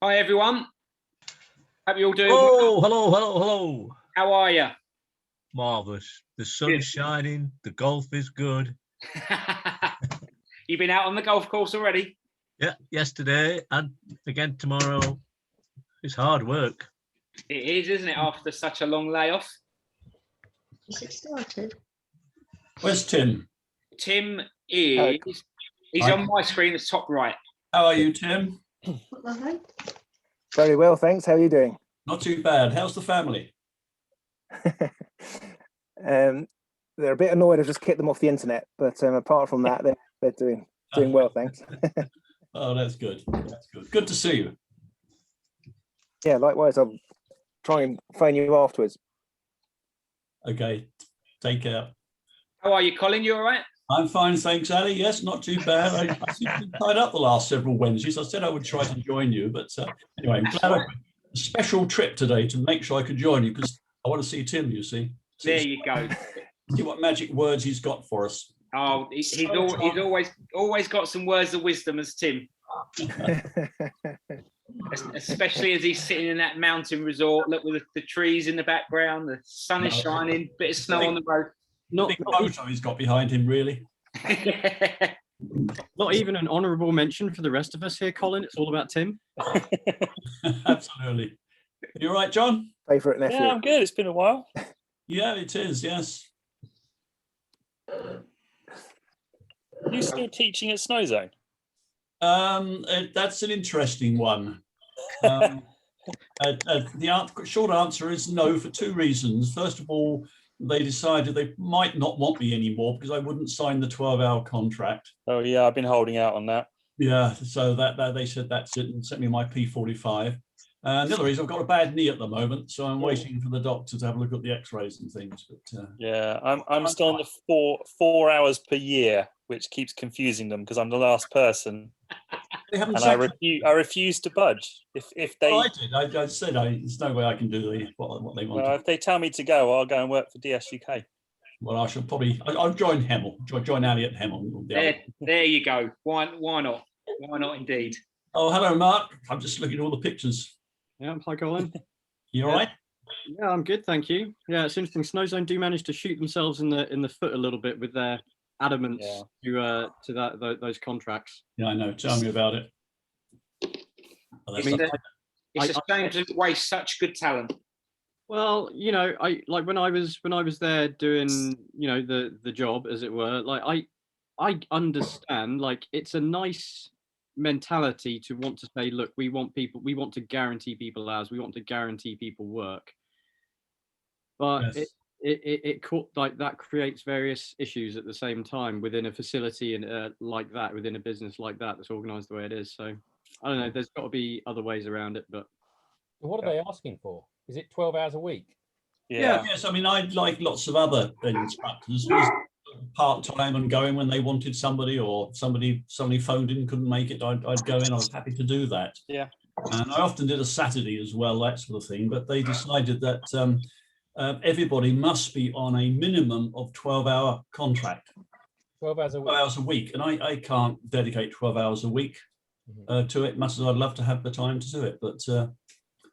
Hi everyone. Hope you all doing Oh, well. hello. How are you? Marvellous. The sun's shining, the golf is good. You've been out on the golf course already? Yeah, yesterday and again tomorrow. It's hard work. It is, isn't it, after such a long layoff? Is it started? Where's Tim? Tim is, he's on my screen at the top right. How are you, Tim? Very well, thanks. How are you doing? Not too bad. How's the family? They're a bit annoyed I've just kicked them off the internet, but apart from that, they're doing well, thanks. Oh, that's good. That's good. Good to see you. Yeah, likewise. I'll try and phone you afterwards. Okay, take care. How are you, Colin? You all right? I'm fine, thanks, Ali. Yes, not too bad. I seem to be tied up the last several Wednesdays. I said I would try to join you, but anyway, I'm glad I a special trip today to make sure I could join you because I want to see Tim, you see. There you go. See what magic words he's got for us. Oh, he's always got some words of wisdom as Tim. Especially as he's sitting in that mountain resort, look with the trees in the background, the sun is shining, bit of snow on the road. Big photo he's got behind him, really. Not even an honourable mention for the rest of us here, Colin. It's all about Tim. Absolutely. You all right, John? Favourite nephew. Yeah, I'm good. It's been a while. Yeah, it is, yes. Are you still teaching at Snowzone? That's an interesting one. The short answer is no, for two reasons. First of all, they decided they might not want me anymore because I wouldn't sign the 12-hour contract. Oh yeah, I've been holding out on that. Yeah, so that they said that's it and sent me my P45. And the other reason, I've got a bad knee at the moment, so I'm waiting for the doctor to have a look at the X-rays and things. But yeah, I'm still on the four hours per year, which keeps confusing them because I'm the last person. They haven't. And I refuse to budge. If they, I did. I said there's no way I can do what they want. Well, if they tell me to go, I'll go and work for DSUK. Well, I shall probably. I'll join Hemel. Join Ali at Hemel. There you go. Why not? Why not indeed? Oh, hello, Mark. I'm just looking at all the pictures. Yeah, hi, Colin. You all right? Yeah, I'm good, thank you. Yeah, it's interesting. Snowzone do manage to shoot themselves in the foot a little bit with their adamance to those contracts. Yeah, I know. Tell me about it. I mean, it's a shame to waste such good talent. Well, you know, I like when I was there doing, you know, the job, as it were. Like I understand. Like it's a nice mentality to want to say, look, we want to guarantee people hours, we want to guarantee people work. But yes. it like that creates various issues at the same time within a facility and like that, within a business like that that's organized the way it is. So I don't know, there's got to be other ways around it. But what are they asking for? Is it 12 hours a week? Yeah. Yes. I mean, I'd like lots of other instructors who was part-time and going when they wanted somebody, or somebody phoned in, couldn't make it, I'd go in. I was happy to do that. Yeah. And I often did a Saturday as well, that sort of thing. But they decided that everybody must be on a minimum of 12-hour contract. 12 hours a week. 12 hours a week. And I can't dedicate 12 hours a week to it, much as I'd love to have the time to do it. But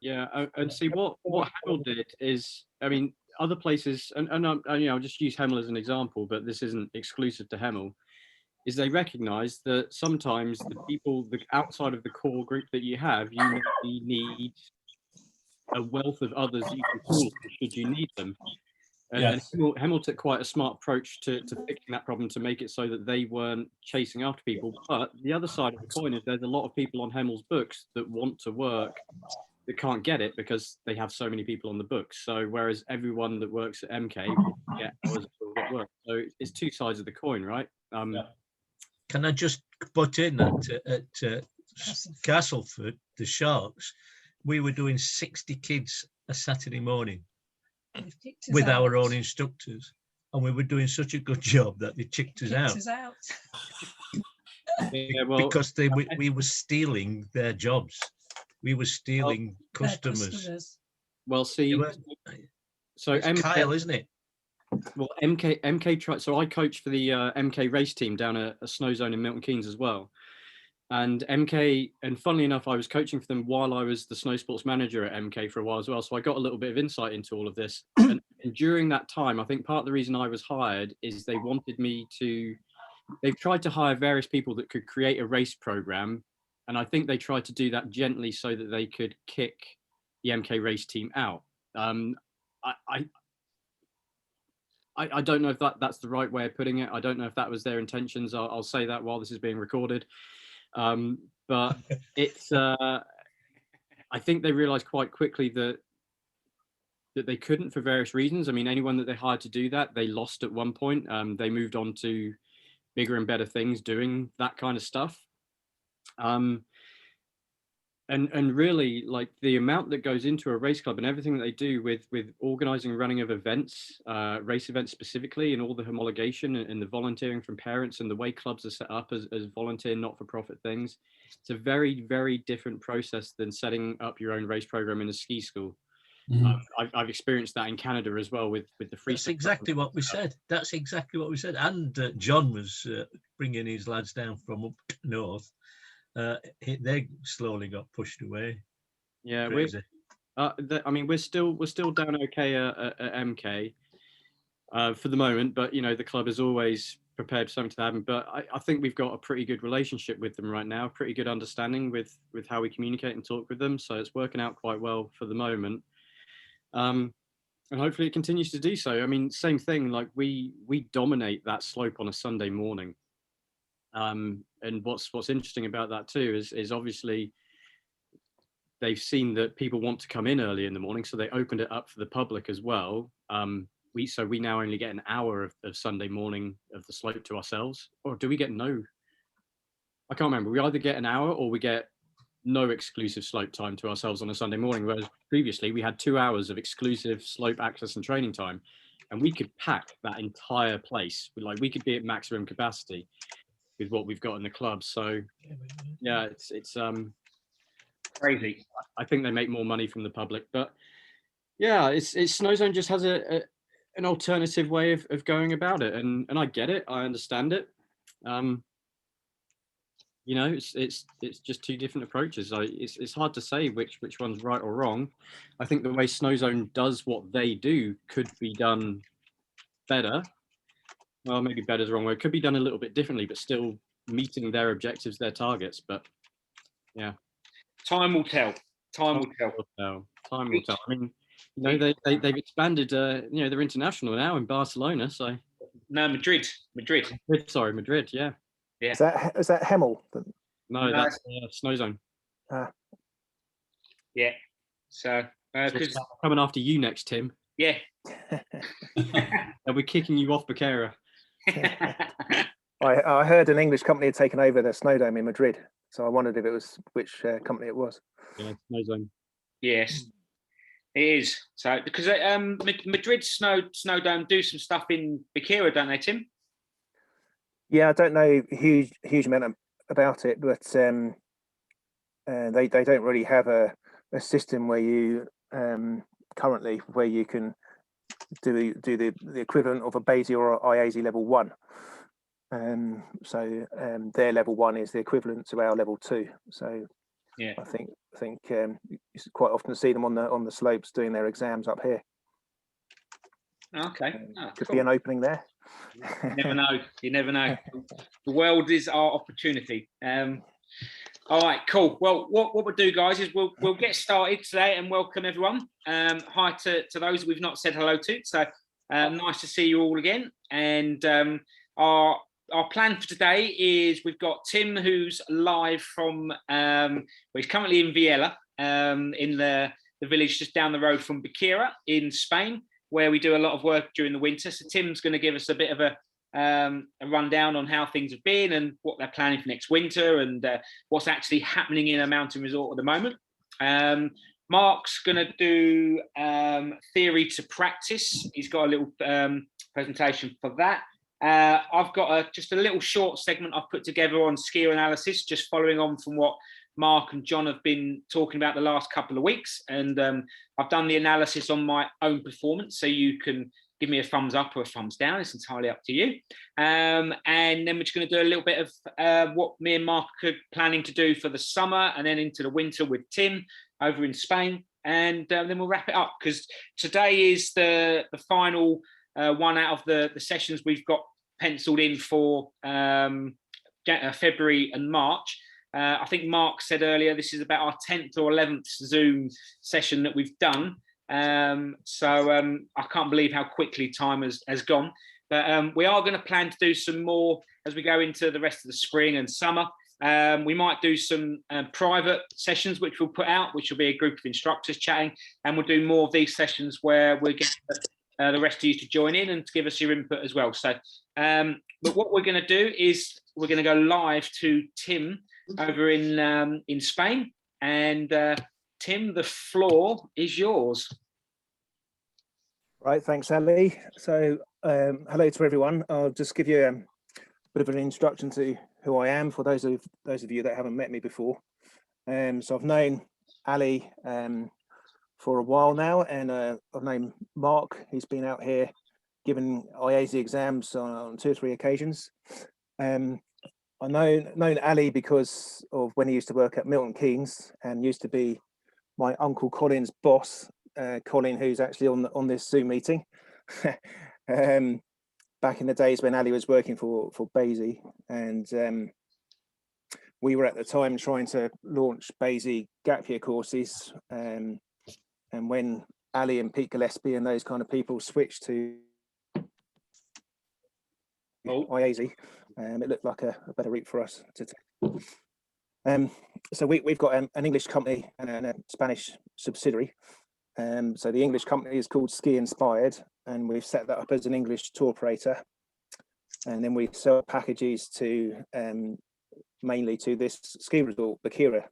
yeah, and see what Hemel did is, I mean, other places, and you know, I'll just use Hemel as an example, but this isn't exclusive to Hemel, is they recognise that sometimes the people outside of the core group that you have, you maybe need a wealth of others you can call should you need them. And Hemel took quite a smart approach to fixing that problem to make it so that they weren't chasing after people. But the other side of the coin is there's a lot of people on Hemel's books that want to work that can't get it because they have so many people on the books. So whereas everyone that works at MK get hours of work. So it's two sides of the coin, right? Can I just butt in that at Castleford, the Sharks, we were doing 60 kids a Saturday morning with our own instructors, and we were doing such a good job that they kicked us out. Yeah, well, because we were stealing their jobs. We were stealing customers. Well, see, so it's MK, Kyle, isn't it? Well, MK tried. So I coach for the MK race team down at a Snowzone in Milton Keynes as well. And MK, and funnily enough, I was coaching for them while I was the Snowsports manager at MK for a while as well. So I got a little bit of insight into all of this. And during that time, I think part of the reason I was hired is they wanted me to, they've tried to hire various people that could create a race program. And I think they tried to do that gently so that they could kick the MK race team out. I don't know if that's the right way of putting it. I don't know if that was their intentions. I'll say that while this is being recorded. But it's, I think they realized quite quickly that they couldn't for various reasons. I mean, anyone that they hired to do that, they lost at one point. They moved on to bigger and better things doing that kind of stuff. And really, like, the amount that goes into a race club and everything that they do with organizing and running of events, race events specifically, and all the homologation and the volunteering from parents and the way clubs are set up as volunteer not-for-profit things, it's a very, very different process than setting up your own race program in a ski school. I've experienced that in Canada as well with the free. That's exactly what we said. That's exactly what we said. And John was bringing his lads down from up north. They slowly got pushed away. Yeah, Crazy. I mean, we're still down okay at MK for the moment, but you know, the club is always prepared for something to happen. But I think we've got a pretty good relationship with them right now, pretty good understanding with how we communicate and talk with them. So it's working out quite well for the moment. And hopefully it continues to do so. I mean, same thing, like we dominate that slope on a Sunday morning. And what's interesting about that too is obviously they've seen that people want to come in early in the morning, so they opened it up for the public as well. We now only get an hour of Sunday morning of the slope to ourselves, or do we get no? I can't remember. We either get an hour or we get no exclusive slope time to ourselves on a Sunday morning, whereas previously we had 2 hours of exclusive slope access and training time, and we could pack that entire place. We could be at maximum capacity with what we've got in the club. So yeah, it's Crazy. I think they make more money from the public, but yeah, it's Snowzone just has an alternative way of going about it, and I get it, I understand it. You know, it's just two different approaches. It's hard to say which one's right or wrong. I think the way Snowzone does what they do could be done better. Well, maybe better is the wrong word. Could be done a little bit differently, but still meeting their objectives, their targets. But yeah, Time will tell. Time will tell. Time will tell. I mean, you know, they've expanded. You know, they're international now in Barcelona. So No, Madrid. Sorry, Madrid. Yeah. Is that Hemel? No, that's Snowzone. Yeah. So because coming after you next, Tim. yeah. They'll be kicking you off Baqueira. I heard an English company had taken over the Snowdome in Madrid, so I wondered if it was which company it was. Yeah, Snowzone. Yes, it is. So because Madrid Snowdome do some stuff in Baqueira, don't they, Tim? Yeah, I don't know huge amount about it, but they don't really have a system where you currently where you can do the equivalent of a BASI or IASI level 1. So their level 1 is the equivalent to our level 2. So yeah, I think you quite often see them on the slopes doing their exams up here. Okay, Could be an opening there. You never know. The world is our opportunity. All right, cool. Well, what we'll do, guys, is we'll get started today and welcome everyone. Hi to those we've not said hello to. So nice to see you all again. And our plan for today is we've got Tim, who's live from he's currently in Viella, in the village just down the road from Baqueira in Spain, where we do a lot of work during the winter. So Tim's going to give us a bit of a rundown on how things have been and what they're planning for next winter and what's actually happening in a mountain resort at the moment. Mark's going to do theory to practice. He's got a little presentation for that. I've got just a little short segment I've put together on skier analysis, just following on from what Mark and John have been talking about the last couple of weeks. And I've done the analysis on my own performance, so you can give me a thumbs up or a thumbs down. It's entirely up to you. And then we're just going to do a little bit of what me and Mark are planning to do for the summer and then into the winter with Tim over in Spain. And then we'll wrap it up, because today is the final one out of the sessions we've got penciled in for February and March. I think Mark said earlier, this is about our 10th or 11th Zoom session that we've done. So I can't believe how quickly time has gone. But we are going to plan to do some more as we go into the rest of the spring and summer. We might do some private sessions, which we'll put out, which will be a group of instructors chatting. And we'll do more of these sessions where we'll get the rest of you to join in and to give us your input as well. So, but what we're going to do is we're going to go live to Tim over in Spain. And Tim, the floor is yours. Right, thanks, Ali. So, hello to everyone. I'll just give you a bit of an introduction to who I am for those of you that haven't met me before. So I've known Ali for a while now, and I've known Mark. He's been out here giving Eyte exams on 2 or 3 occasions. I've known Ali because of when he used to work at Milton Keynes and used to be my Uncle Colin's boss. Colin, who's actually on this Zoom meeting, back in the days when Ali was working for Baqueira, and we were at the time trying to launch Baqueira gap year courses, and when Ali and Pete Gillespie and those kind of people switched to Eyte, it looked like a better route for us to take. So we've got an English company and a Spanish subsidiary. So the English company is called Ski Inspired, and we've set that up as an English tour operator. And then we sell packages to mainly to this ski resort, Baqueira,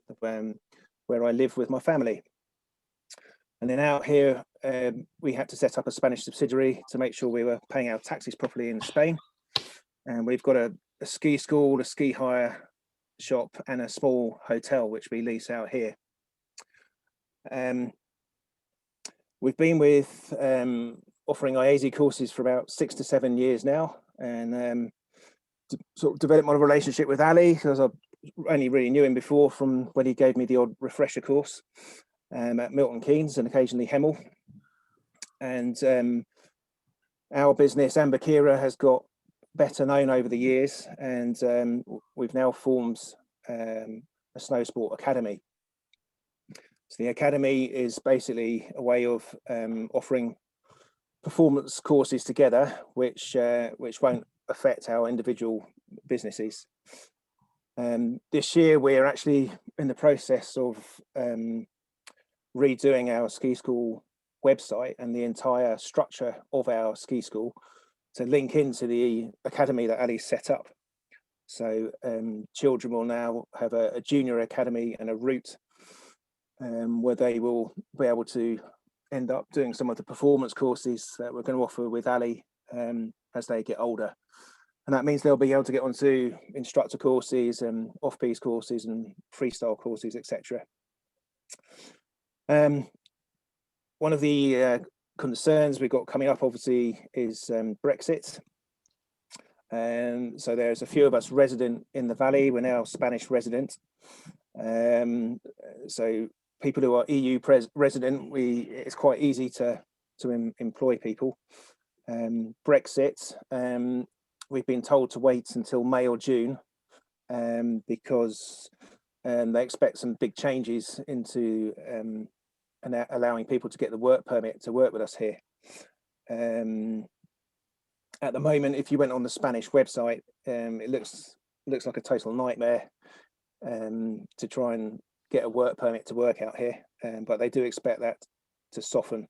where I live with my family. And then out here, we had to set up a Spanish subsidiary to make sure we were paying our taxes properly in Spain. And we've got a ski school, a ski hire shop, and a small hotel, which we lease out here. We've been with offering Eyte courses for about 6 to 7 years now, and sort of developed my relationship with Ali because I only really knew him before from when he gave me the odd refresher course at Milton Keynes and occasionally Hemel. And our business, Baqueira, has got better known over the years, and we've now formed a Snowsport Academy. So the Academy is basically a way of offering performance courses together, which won't affect our individual businesses. This year, we're actually in the process of redoing our ski school website and the entire structure of our ski school to link into the academy that Ali set up. So children will now have a junior academy and a route where they will be able to end up doing some of the performance courses that we're going to offer with Ali as they get older. And that means they'll be able to get onto instructor courses and off-piste courses and freestyle courses, etc. One of the concerns we've got coming up, obviously, is Brexit. So there's a few of us resident in the Valley. We're now Spanish resident. So people who are EU resident, it's quite easy to employ people. Brexit, we've been told to wait until May or June because they expect some big changes into and allowing people to get the work permit to work with us here. At the moment, if you went on the Spanish website, it looks like a total nightmare to try and get a work permit to work out here, but they do expect that to soften.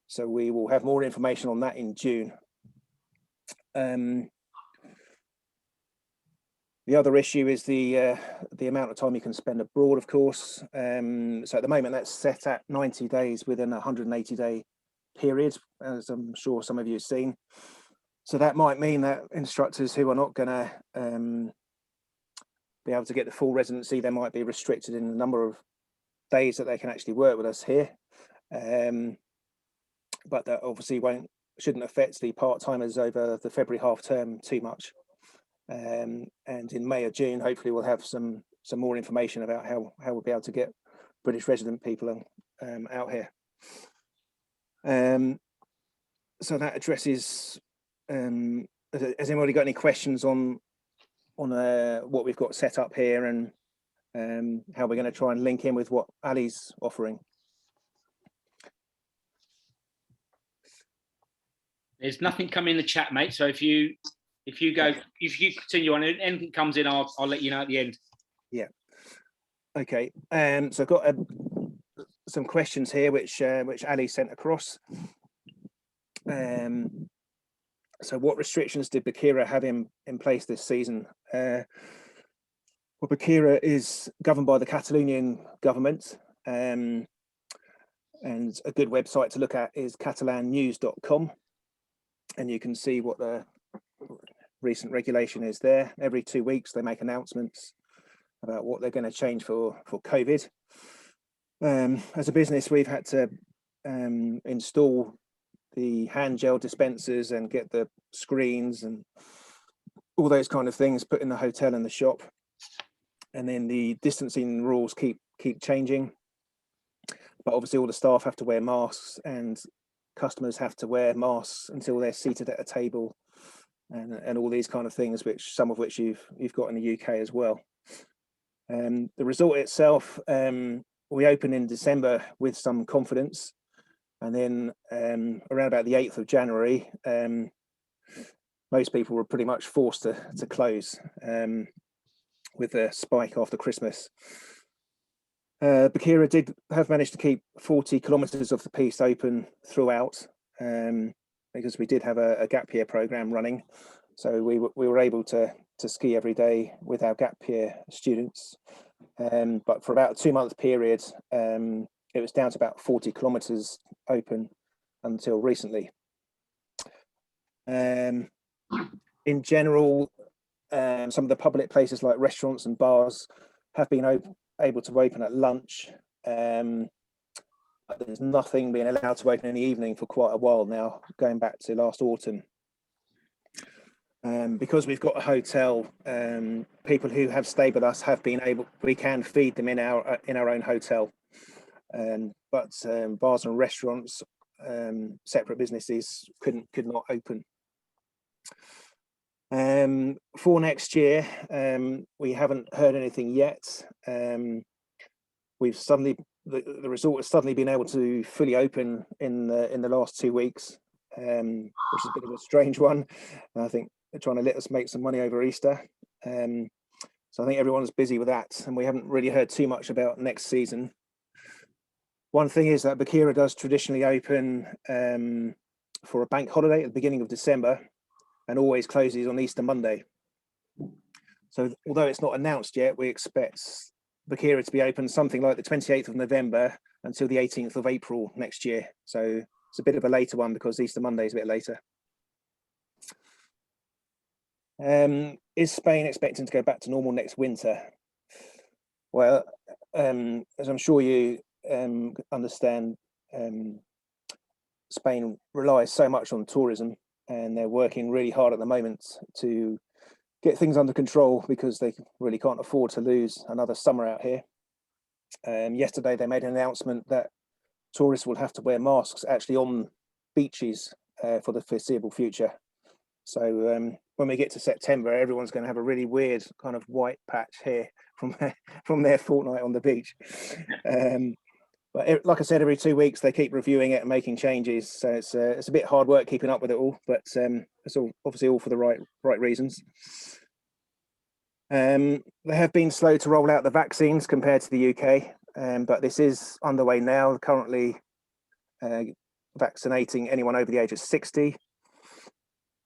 So we will have more information on that in June. The other issue is the amount of time you can spend abroad, of course. So at the moment, that's set at 90 days within a 180-day period, as I'm sure some of you have seen. So that might mean that instructors who are not going to be able to get the full residency, they might be restricted in the number of days that they can actually work with us here. but that obviously shouldn't affect the part-timers over the February half term too much. And in May or June, hopefully we'll have some more information about how we'll be able to get British resident people out here. So that addresses. Has anybody got any questions on what we've got set up here and how we're going to try and link in with what Ali's offering? There's nothing coming in the chat, mate. So if you continue on, anything comes in, I'll let you know at the end. Yeah. Okay. So I've got some questions here which Ali sent across. So what restrictions did Baqueira have in place this season? Well, Baqueira is governed by the Catalonian government, and a good website to look at is catalannews.com, and you can see what the recent regulation is there. Every 2 weeks they make announcements about what they're going to change for COVID. As a business, we've had to install the hand gel dispensers and get the screens and all those kind of things put in the hotel and the shop. And then the distancing rules keep changing. But obviously all the staff have to wear masks and customers have to wear masks until they're seated at a table, and all these kind of things, some of which you've got in the UK as well. The resort itself, we opened in December with some confidence, and then around about the 8th of January, most people were pretty much forced to close with a spike after Christmas. Baqueira did have managed to keep 40 kilometres of the piece open throughout, because we did have a gap year program running, so we were able to ski every day with our gap year students. But for about a 2-month period, it was down to about 40 kilometres open until recently. In general, some of the public places like restaurants and bars have been able to open at lunch, but there's nothing being allowed to open in the evening for quite a while now, going back to last autumn. Because we've got a hotel, people who have stayed with us we can feed them in our own hotel, but bars and restaurants, separate businesses could not open. For next year, we haven't heard anything yet. The resort has suddenly been able to fully open in the last 2 weeks, which is a bit of a strange one. I think they're trying to let us make some money over Easter. So I think everyone's busy with that, and we haven't really heard too much about next season. One thing is that Baqueira does traditionally open for a bank holiday at the beginning of December, and always closes on Easter Monday. So although it's not announced yet, we expect Baqueira to be open something like the 28th of November until the 18th of April next year. So it's a bit of a later one because Easter Monday is a bit later. Is Spain expecting to go back to normal next winter? Well, as I'm sure you understand, Spain relies so much on tourism, and they're working really hard at the moment to get things under control because they really can't afford to lose another summer out here. Yesterday, they made an announcement that tourists will have to wear masks actually on beaches for the foreseeable future. So when we get to September, everyone's going to have a really weird kind of white patch here from their fortnight on the beach. But like I said, every 2 weeks they keep reviewing it and making changes. So it's a bit hard work keeping up with it all, but it's obviously all for the right reasons. They have been slow to roll out the vaccines compared to the UK, but this is underway now. Currently vaccinating anyone over the age of 60.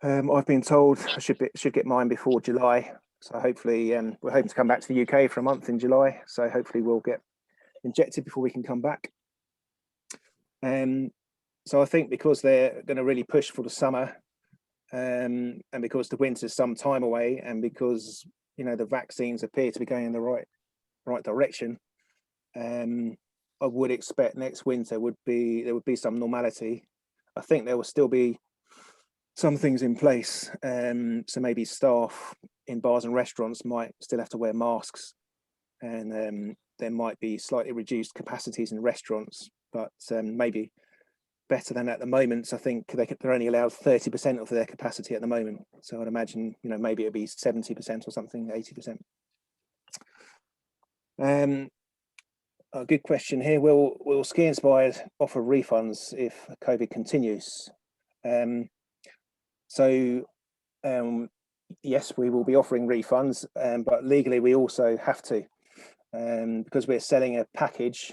I've been told I should get mine before July. So hopefully we're hoping to come back to the UK for a month in July. So hopefully we'll get injected before we can come back. So I think because they're going to really push for the summer, and because the winter's some time away, and because the vaccines appear to be going in the right direction, I would expect next winter there would be some normality. I think there will still be some things in place. So maybe staff in bars and restaurants might still have to wear masks, and there might be slightly reduced capacities in restaurants, but maybe better than at the moment. So I think they're only allowed 30% of their capacity at the moment. So I'd imagine, maybe it'd be 70% or something, 80%. A good question here. Will Ski Inspired offer refunds if COVID continues? Yes, we will be offering refunds, but legally we also have to, because we're selling a package.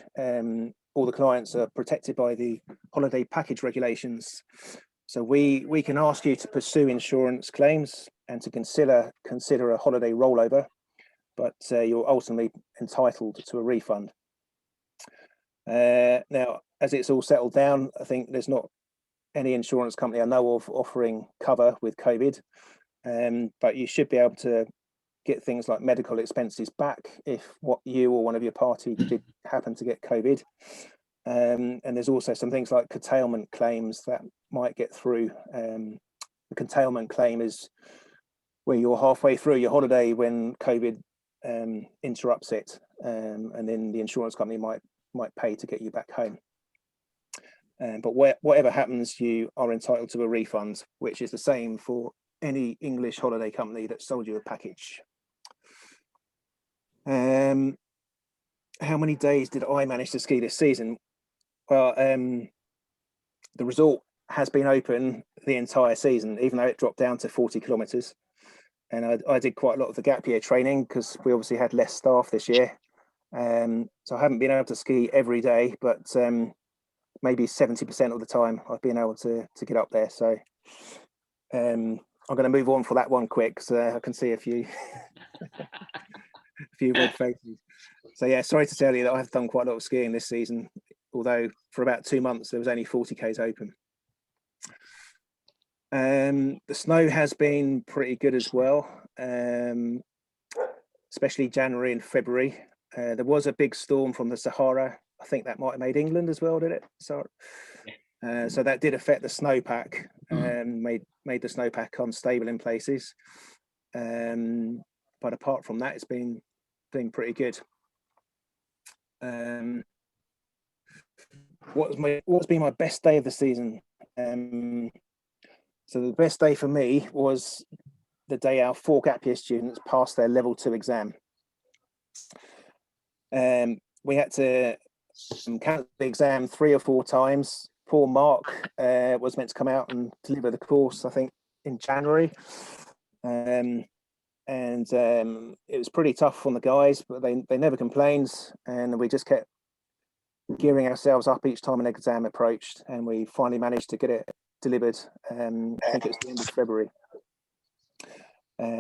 All the clients are protected by the holiday package regulations. So we can ask you to pursue insurance claims and to consider a holiday rollover, but you're ultimately entitled to a refund. Now, as it's all settled down, I think there's not any insurance company I know of offering cover with COVID, but you should be able to get things like medical expenses back if what you or one of your party did happen to get COVID. And there's also some things like curtailment claims that might get through. The curtailment claim is where you're halfway through your holiday when COVID interrupts it, and then the insurance company might pay to get you back home. But whatever happens, you are entitled to a refund, which is the same for any English holiday company that sold you a package. How many days did I manage to ski this season? Well, the resort has been open the entire season, even though it dropped down to 40 kilometers. And I did quite a lot of the gap year training because we obviously had less staff this year. So I haven't been able to ski every day, but maybe 70% of the time I've been able to get up there. So I'm going to move on for that one quick, so I can see a few a few red faces. So yeah, sorry to tell you that I've done quite a lot of skiing this season, although for about 2 months there was only 40Ks open. The snow has been pretty good as well, especially January and February. There was a big storm from the Sahara. I think that might have made England as well, did it? So that did affect the snowpack, made the snowpack unstable in places. But apart from that, it's been pretty good. What's been my best day of the season? So the best day for me was the day our 4 gap year students passed their level 2 exam. We had to cancel the exam 3 or 4 times. Poor Mark was meant to come out and deliver the course, I think, in January. And it was pretty tough on the guys, but they never complained, and we just kept gearing ourselves up each time an exam approached, and we finally managed to get it delivered. I think it was the end of February.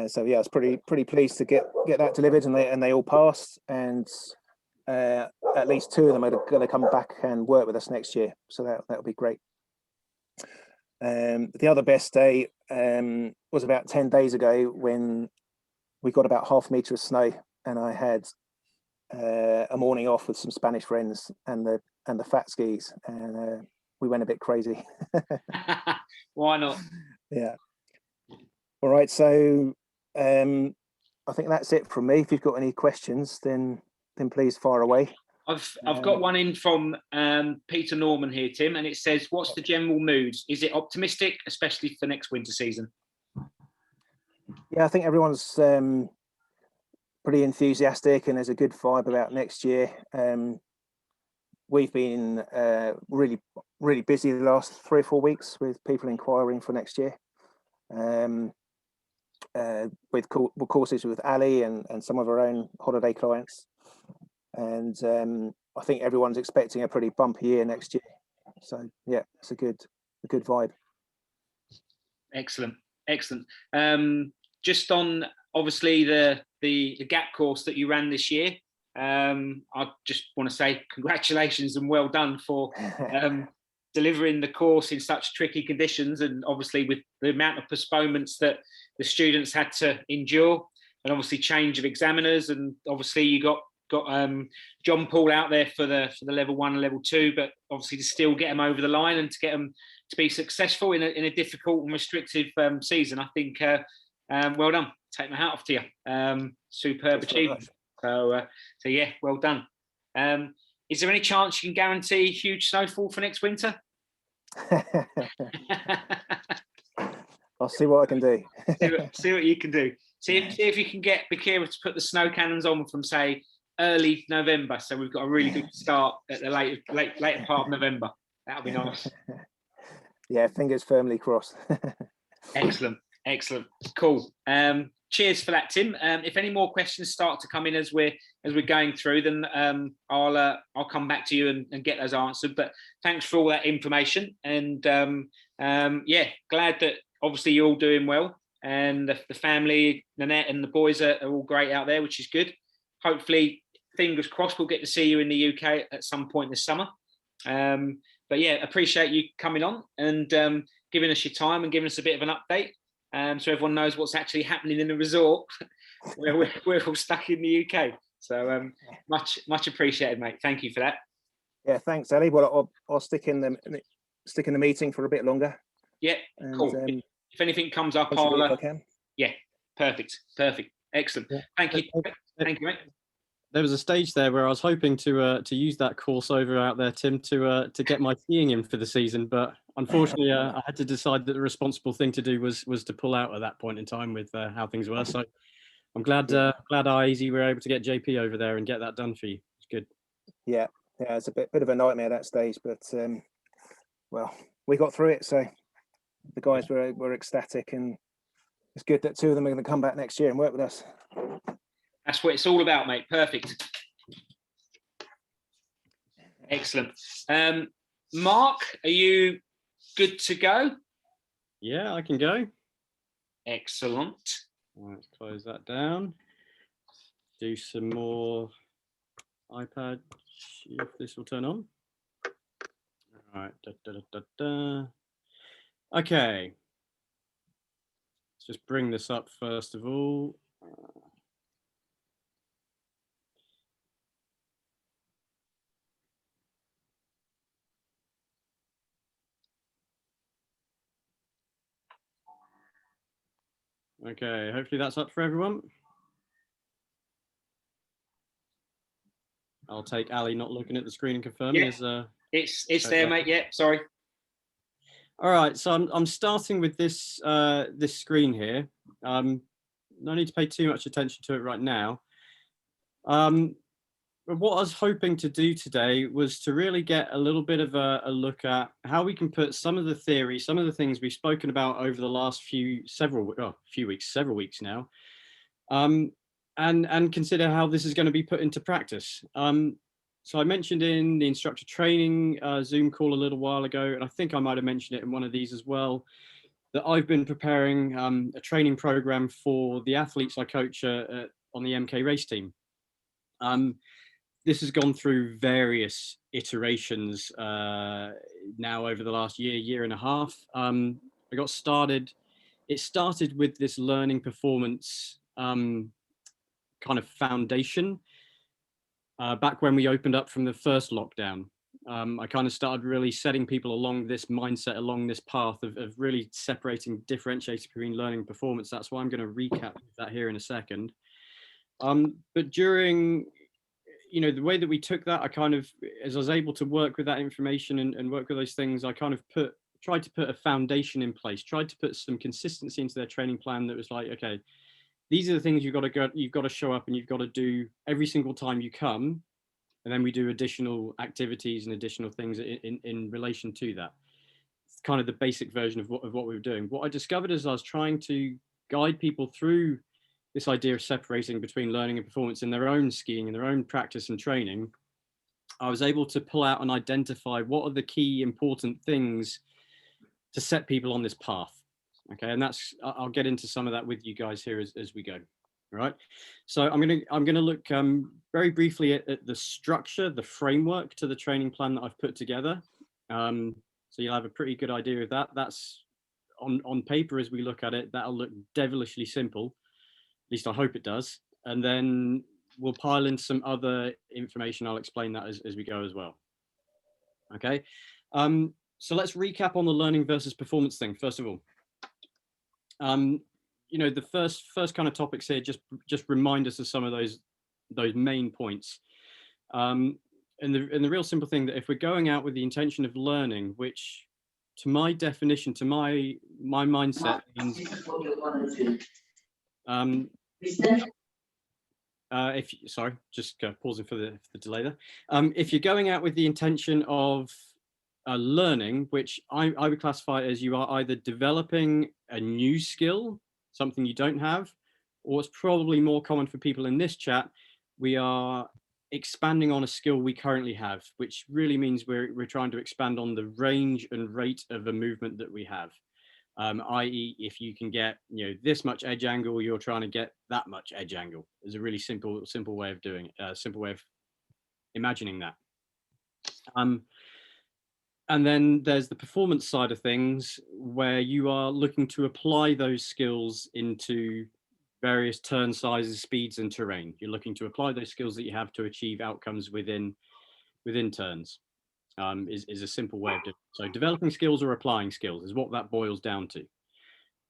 So yeah, I was pretty pleased to get that delivered, and they all passed, and at least 2 of them are going to come back and work with us next year, so that'll be great. The other best day was about 10 days ago when we got about half a meter of snow, and I had a morning off with some Spanish friends and the fat skis, and we went a bit crazy. Why not? Yeah. All right, so I think that's it from me. If you've got any questions, then please fire away. I've got one in from Peter Norman here, Tim, and it says, what's the general mood? Is it optimistic, especially for next winter season? Yeah, I think everyone's pretty enthusiastic, and there's a good vibe about next year. We've been really busy the last 3 or 4 weeks with people inquiring for next year, with courses with Ali and some of our own holiday clients. And I think everyone's expecting a pretty bumpy year next year. So yeah, it's a good vibe. Excellent. Just on obviously the gap course that you ran this year, I just want to say congratulations and well done for delivering the course in such tricky conditions, and obviously with the amount of postponements that the students had to endure, and obviously change of examiners, and obviously you got got John Paul out there for the level 1 and level 2, but obviously to still get them over the line and to get them to be successful in a difficult and restrictive season, I think well done. Take my hat off to you. Superb achievement. So yeah, well done. Is there any chance you can guarantee huge snowfall for next winter? I'll see what I can do. see what you can do. See if you can get Baqueira to put the snow cannons on from, say, early November. So we've got a really good start at the later part of November. That'll be nice. Yeah, fingers firmly crossed. Excellent. Cool. Cheers for that, Tim. If any more questions start to come in as we're going through, then I'll come back to you and get those answered. But thanks for all that information, and yeah, glad that obviously you're all doing well, and the family, Nanette and the boys are all great out there, which is good. Hopefully, fingers crossed, we'll get to see you in the UK at some point this summer. But yeah, appreciate you coming on and giving us your time and giving us a bit of an update. So everyone knows what's actually happening in the resort where we're all stuck in the UK. So much appreciated, mate. Thank you for that. Yeah, thanks, Ali. Well, I'll stick in the meeting for a bit longer. Yeah, and, cool. If anything comes up, if I can. Yeah, perfect, excellent. Yeah. Thank you, mate. There was a stage there where I was hoping to use that course over out there, Tim, to get my skiing in for the season, but unfortunately, I had to decide that the responsible thing to do was to pull out at that point in time with how things were. So I'm glad Eyte were able to get JP over there and get that done for you. It's good. Yeah, it's a bit of a nightmare that stage, but well, we got through it. So the guys were ecstatic, and it's good that 2 of them are going to come back next year and work with us. That's what it's all about, mate. Perfect. Excellent. Mark, are you good to go? Yeah, I can go. Excellent. Let's close that down. Do some more iPad. See if this will turn on. All right. Okay. Let's just bring this up first of all. Okay, hopefully that's up for everyone. I'll take Ali not looking at the screen and confirming. Yeah. It's there, mate. Yeah, sorry. All right, so I'm starting with this this screen here. No need to pay too much attention to it right now. But what I was hoping to do today was to really get a little bit of a look at how we can put some of the theory, some of the things we've spoken about over the last several weeks now, and consider how this is going to be put into practice. So I mentioned in the instructor training Zoom call a little while ago, and I think I might have mentioned it in one of these as well, that I've been preparing a training program for the athletes I coach on the MK race team. This has gone through various iterations now over the last year and a half. It started with this learning performance kind of foundation back when we opened up from the first lockdown. I kind of started really setting people along this mindset, along this path of really separating, differentiating between learning and performance. That's why I'm going to recap that here in a second. But during the way that we took that, I kind of, as I was able to work with that information and work with those things, I kind of tried to put a foundation in place, tried to put some consistency into their training plan that was like, okay, these are the things you've got to show up and you've got to do every single time you come. And then we do additional activities and additional things in relation to that. It's kind of the basic version of what we were doing. What I discovered as I was trying to guide people through this idea of separating between learning and performance in their own skiing, in their own practice and training, I was able to pull out and identify what are the key important things to set people on this path. Okay, and I'll get into some of that with you guys here as we go. All right, so I'm gonna look very briefly at the structure, the framework to the training plan that I've put together. So you'll have a pretty good idea of that. That's on paper as we look at it. That'll look devilishly simple. At least I hope it does. And then we'll pile in some other information. I'll explain that as we go as well. Okay, so let's recap on the learning versus performance thing first of all. You know, the first kind of topics here, just remind us of some of those main points. And the real simple thing, that if we're going out with the intention of learning, which to my definition, to my mindset means, sorry, just pausing for the delay there. If you're going out with the intention of learning, which I would classify as you are either developing a new skill, something you don't have, or it's probably more common for people in this chat, we are expanding on a skill we currently have, which really means we're trying to expand on the range and rate of a movement that we have. I.e., if you can get, you know, this much edge angle, you're trying to get that much edge angle. Is a really simple way of doing it, simple way of imagining that. And then there's the performance side of things, where you are looking to apply those skills into various turn sizes, speeds, and terrain. You're looking to apply those skills that you have to achieve outcomes within turns. Is a simple way of doing it. So developing skills or applying skills is what that boils down to.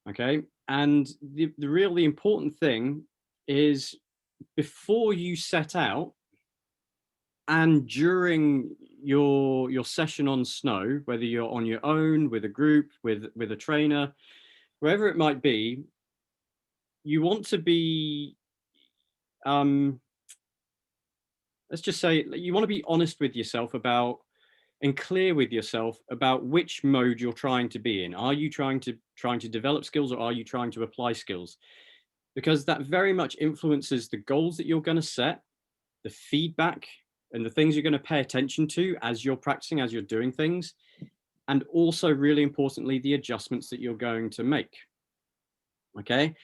Okay, and the really important thing is, before you set out and during your session on snow, whether you're on your own, with a group, with a trainer, wherever it might be, you want to be, let's just say, you want to be honest with yourself about, and clear with yourself about which mode you're trying to be in. Are you trying to develop skills, or are you trying to apply skills? Because that very much influences the goals that you're going to set, the feedback, and the things you're going to pay attention to as you're practicing, as you're doing things, and also, really importantly, the adjustments that you're going to make. Okay,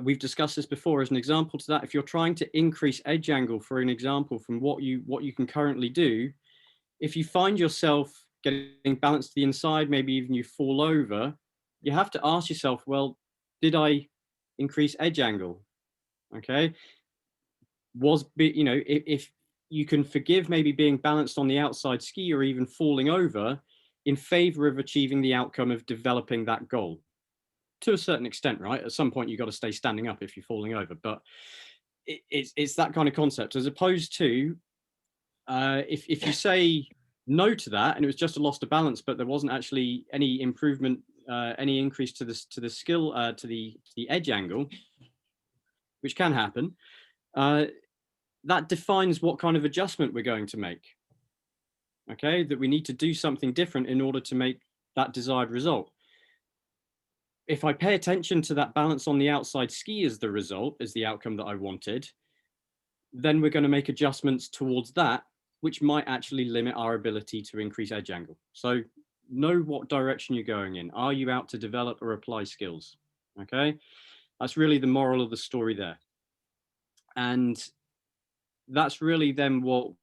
we've discussed this before. As an example to that, if you're trying to increase edge angle, for an example, from what you can currently do, if you find yourself getting balanced to the inside, maybe even you fall over, you have to ask yourself, well, did I increase edge angle? Okay, if you can forgive maybe being balanced on the outside ski or even falling over in favor of achieving the outcome of developing that goal. To a certain extent, right? At some point, you've got to stay standing up if you're falling over, but it's that kind of concept, as opposed to if you say no to that and it was just a loss of balance, but there wasn't actually any improvement, any increase to the skill, to the edge angle, which can happen, that defines what kind of adjustment we're going to make. Okay, that we need to do something different in order to make that desired result. If I pay attention to that balance on the outside ski as the result, as the outcome that I wanted, then we're going to make adjustments towards that, which might actually limit our ability to increase edge angle. So know what direction you're going in. Are you out to develop or apply skills? Okay, that's really the moral of the story there. And that's really then what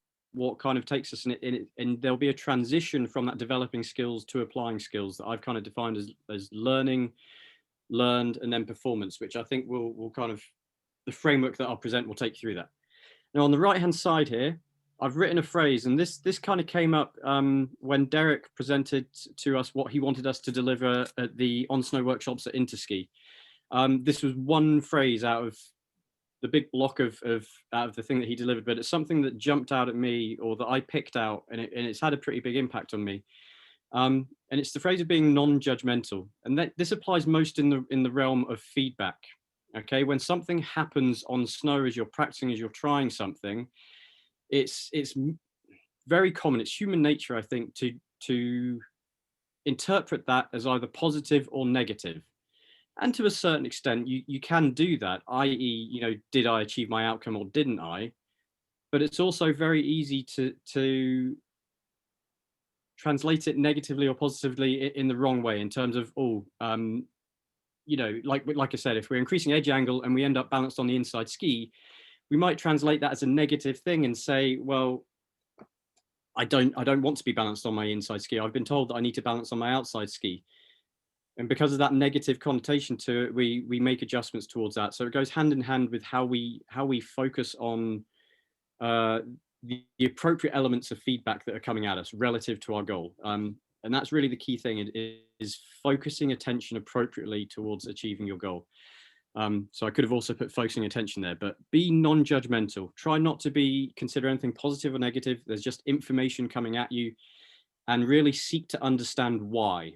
kind of takes us in it, and there'll be a transition from that developing skills to applying skills that I've kind of defined as learning, learned, and then performance, which I think will kind of, the framework that I'll present will take you through that. Now, on the right hand side here, I've written a phrase, and this kind of came up when Derek presented to us what he wanted us to deliver at the On Snow workshops at Interski. This was one phrase out of the big block of the thing that he delivered, but it's something that jumped out at me, or that I picked out, and it's had a pretty big impact on me. And it's the phrase of being non-judgmental, and this applies most in the realm of feedback. Okay, when something happens on snow as you're practicing, as you're trying something, it's very common. It's human nature, I think, to interpret that as either positive or negative. And to a certain extent, you can do that, i.e., did I achieve my outcome or didn't I? But it's also very easy to translate it negatively or positively in the wrong way, in terms of, like I said, if we're increasing edge angle and we end up balanced on the inside ski, we might translate that as a negative thing and say, well, I don't want to be balanced on my inside ski. I've been told that I need to balance on my outside ski. And because of that negative connotation to it, we make adjustments towards that. So it goes hand in hand with how we focus on the appropriate elements of feedback that are coming at us relative to our goal. And that's really the key thing, is focusing attention appropriately towards achieving your goal. So I could have also put focusing attention there, but be non-judgmental. Try not to consider anything positive or negative. There's just information coming at you, and really seek to understand why,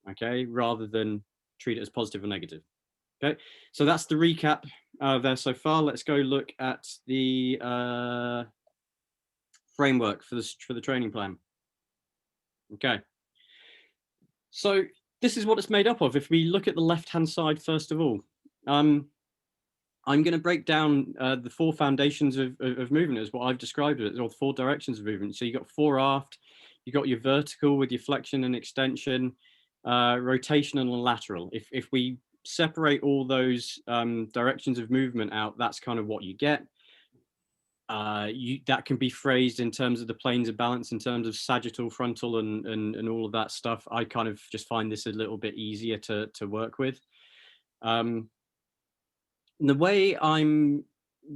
okay, rather than treat it as positive or negative. Okay, so that's the recap there so far. Let's go look at the framework for the training plan. Okay, so this is what it's made up of. If we look at the left-hand side first of all, I'm going to break down the 4 foundations of movement as what I've described it, or 4 directions of movement. So you got fore aft, you got your vertical with your flexion and extension, rotational and lateral. If we separate all those directions of movement out, that's kind of what you get. That can be phrased in terms of the planes of balance, in terms of sagittal, frontal, and all of that stuff. I kind of just find this a little bit easier to work with. The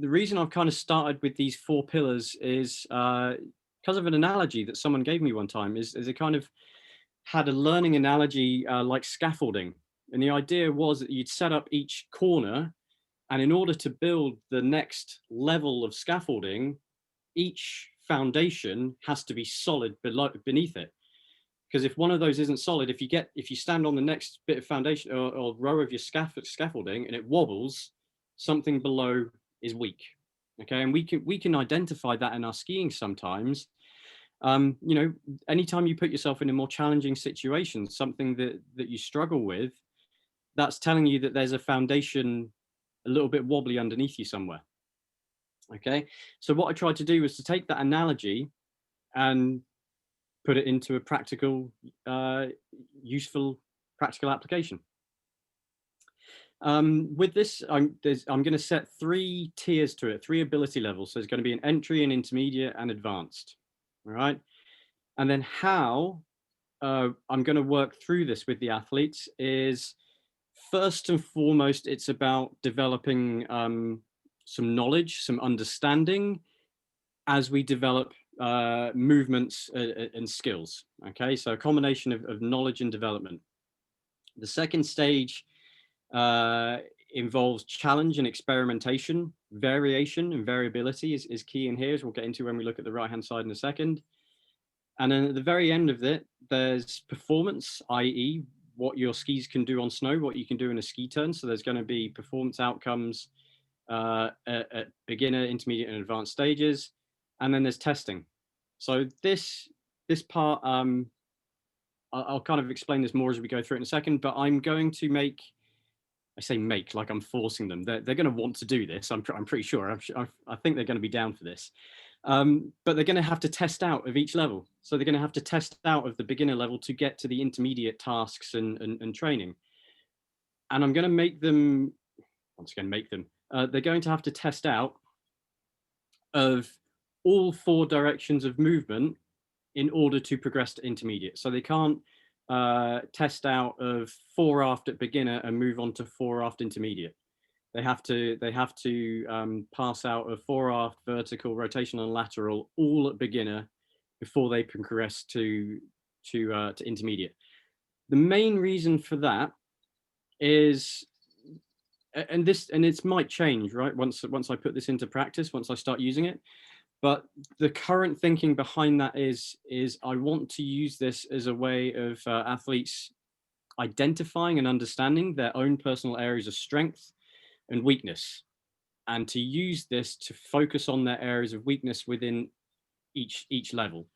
reason I've kind of started with these 4 pillars is because of an analogy that someone gave me one time. Is it kind of had a learning analogy like scaffolding, and the idea was that you'd set up each corner, and in order to build the next level of scaffolding, each foundation has to be solid beneath it. Because if one of those isn't solid, if you stand on the next bit of foundation or row of your scaffolding and it wobbles, something below is weak. Okay, and we can identify that in our skiing sometimes. You know, anytime you put yourself in a more challenging situation, something that you struggle with, that's telling you that there's a foundation a little bit wobbly underneath you somewhere. Okay, so what I tried to do was to take that analogy and put it into a practical, useful, practical application. With this, I'm going to set 3 tiers to it, 3 ability levels. So there's going to be an entry, an intermediate, and advanced. All right, and then how I'm going to work through this with the athletes is, first and foremost, it's about developing some knowledge, some understanding as we develop movements and skills. Okay, so a combination of knowledge and development. The second stage involves challenge and experimentation. Variation and variability is key in here, as we'll get into when we look at the right-hand side in a second. And then at the very end of it, there's performance, i.e. what your skis can do on snow, what you can do in a ski turn. So there's going to be performance outcomes at beginner, intermediate, and advanced stages. And then there's testing. So this part, I'll kind of explain this more as we go through it in a second, but I'm going to make, I say make like I'm forcing them. They're going to want to do this. I'm pretty sure. I think they're going to be down for this. But they're going to have to test out of each level. So they're going to have to test out of the beginner level to get to the intermediate tasks and training. And I'm going to make them, once again, they're going to have to test out of all 4 directions of movement in order to progress to intermediate. So they can't test out of fore aft at beginner and move on to fore aft intermediate. They have to pass out of fore aft, vertical, rotational, and lateral all at beginner before they can progress to intermediate. The main reason for that is, and it might change, right? Once I put this into practice, once I start using it. But the current thinking behind that is I want to use this as a way of athletes identifying and understanding their own personal areas of strength and weakness, and to use this to focus on their areas of weakness within each level.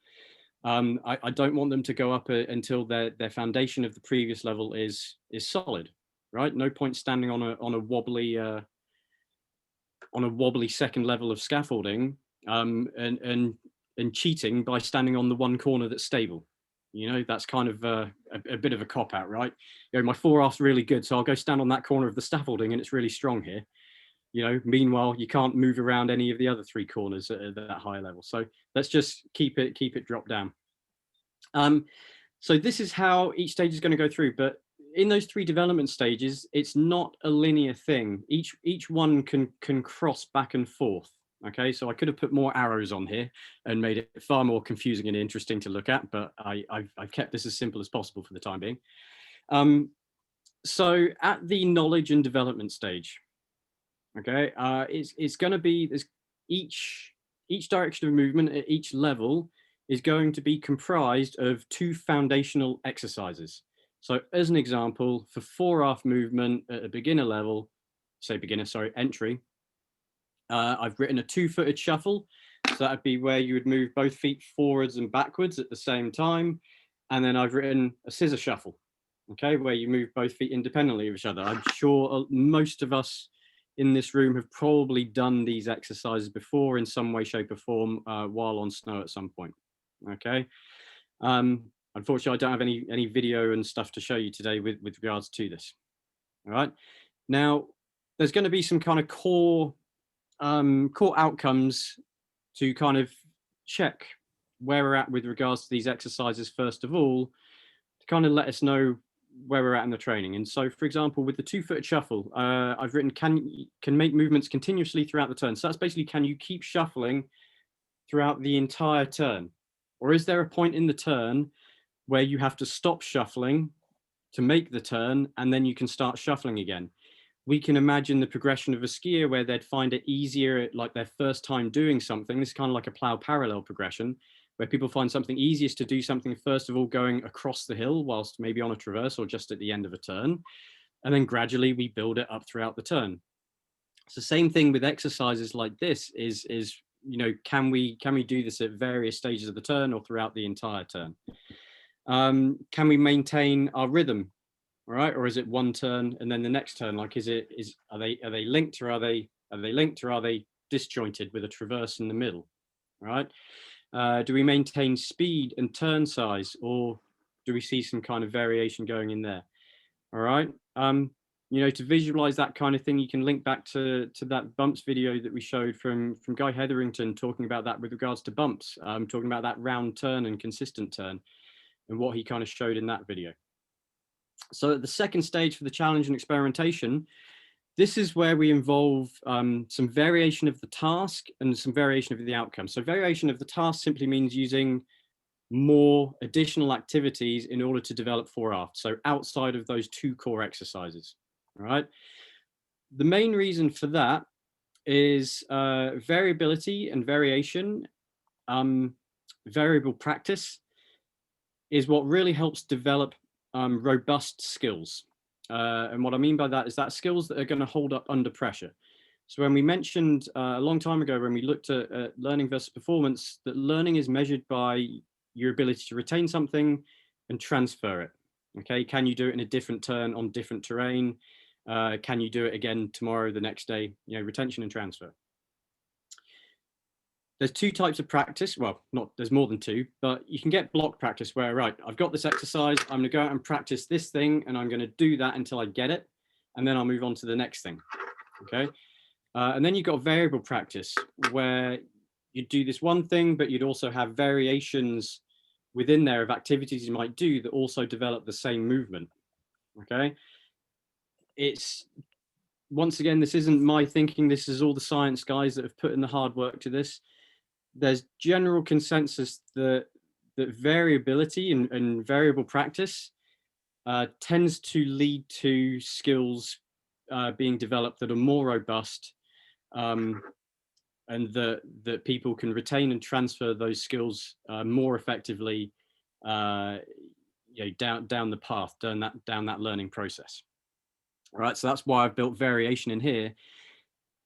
I don't want them to go up until their foundation of the previous level is solid, right? No point standing on a wobbly second level of scaffolding and cheating by standing on the one corner that's stable. You know, that's kind of a bit of a cop out, right? You know, my fore aft's really good, so I'll go stand on that corner of the scaffolding and it's really strong here. You know, meanwhile, you can't move around any of the other 3 corners at that higher level. So let's just keep it drop down. So this is how each stage is going to go through. But in those 3 development stages, it's not a linear thing. Each one can cross back and forth. Okay, so I could have put more arrows on here and made it far more confusing and interesting to look at, but I've kept this as simple as possible for the time being. So at the knowledge and development stage, okay, it's going to be each direction of movement at each level is going to be comprised of 2 foundational exercises. So as an example, for fore-aft movement at a beginner level, entry, I've written a 2-footed shuffle. So that'd be where you would move both feet forwards and backwards at the same time. And then I've written a scissor shuffle, okay, where you move both feet independently of each other. I'm sure most of us in this room have probably done these exercises before in some way, shape or form while on snow at some point, okay? Unfortunately, I don't have any video and stuff to show you today with regards to this, all right? Now, there's going to be some kind of core outcomes to kind of check where we're at with regards to these exercises, first of all, to kind of let us know where we're at in the training. And so, for example, with the 2-footed shuffle, I've written can make movements continuously throughout the turn. So that's basically, can you keep shuffling throughout the entire turn? Or is there a point in the turn where you have to stop shuffling to make the turn and then you can start shuffling again? We can imagine the progression of a skier where they'd find it easier, like their first time doing something. This is kind of like a plow parallel progression, where people find something easiest to do something, first of all, going across the hill whilst maybe on a traverse or just at the end of a turn. And then gradually we build it up throughout the turn. It's the same thing with exercises like this is, you know, can we do this at various stages of the turn or throughout the entire turn? Can we maintain our rhythm? All right, or is it one turn and then the next turn? Like, are they linked, or are they disjointed with a traverse in the middle? All right. Do we maintain speed and turn size, or do we see some kind of variation going in there? All right. You know, to visualize that kind of thing, you can link back to that bumps video that we showed from Guy Hetherington, talking about that with regards to bumps, talking about that round turn and consistent turn, and what he kind of showed in that video. So at the second stage for the challenge and experimentation, this is where we involve some variation of the task and some variation of the outcome. So variation of the task simply means using more additional activities in order to develop fore-aft. So outside of those 2 core exercises, all right? The main reason for that is variability and variation. Variable practice is what really helps develop robust skills. And what I mean by that is that skills that are going to hold up under pressure. So when we mentioned a long time ago, when we looked at learning versus performance, that learning is measured by your ability to retain something and transfer it. Okay, can you do it in a different turn on different terrain? Can you do it again tomorrow, the next day? You know, retention and transfer. There's 2 types of practice. Well, there's more than 2, but you can get block practice where, right, I've got this exercise, I'm gonna go out and practice this thing, and I'm gonna do that until I get it, and then I'll move on to the next thing, okay? And then you've got variable practice where you do this one thing, but you'd also have variations within there of activities you might do that also develop the same movement, okay? It's, once again, this isn't my thinking, this is all the science guys that have put in the hard work to this. There's general consensus that variability and variable practice tends to lead to skills being developed that are more robust, and that people can retain and transfer those skills more effectively, you know, down the path, down that learning process. All right, so that's why I've built variation in here.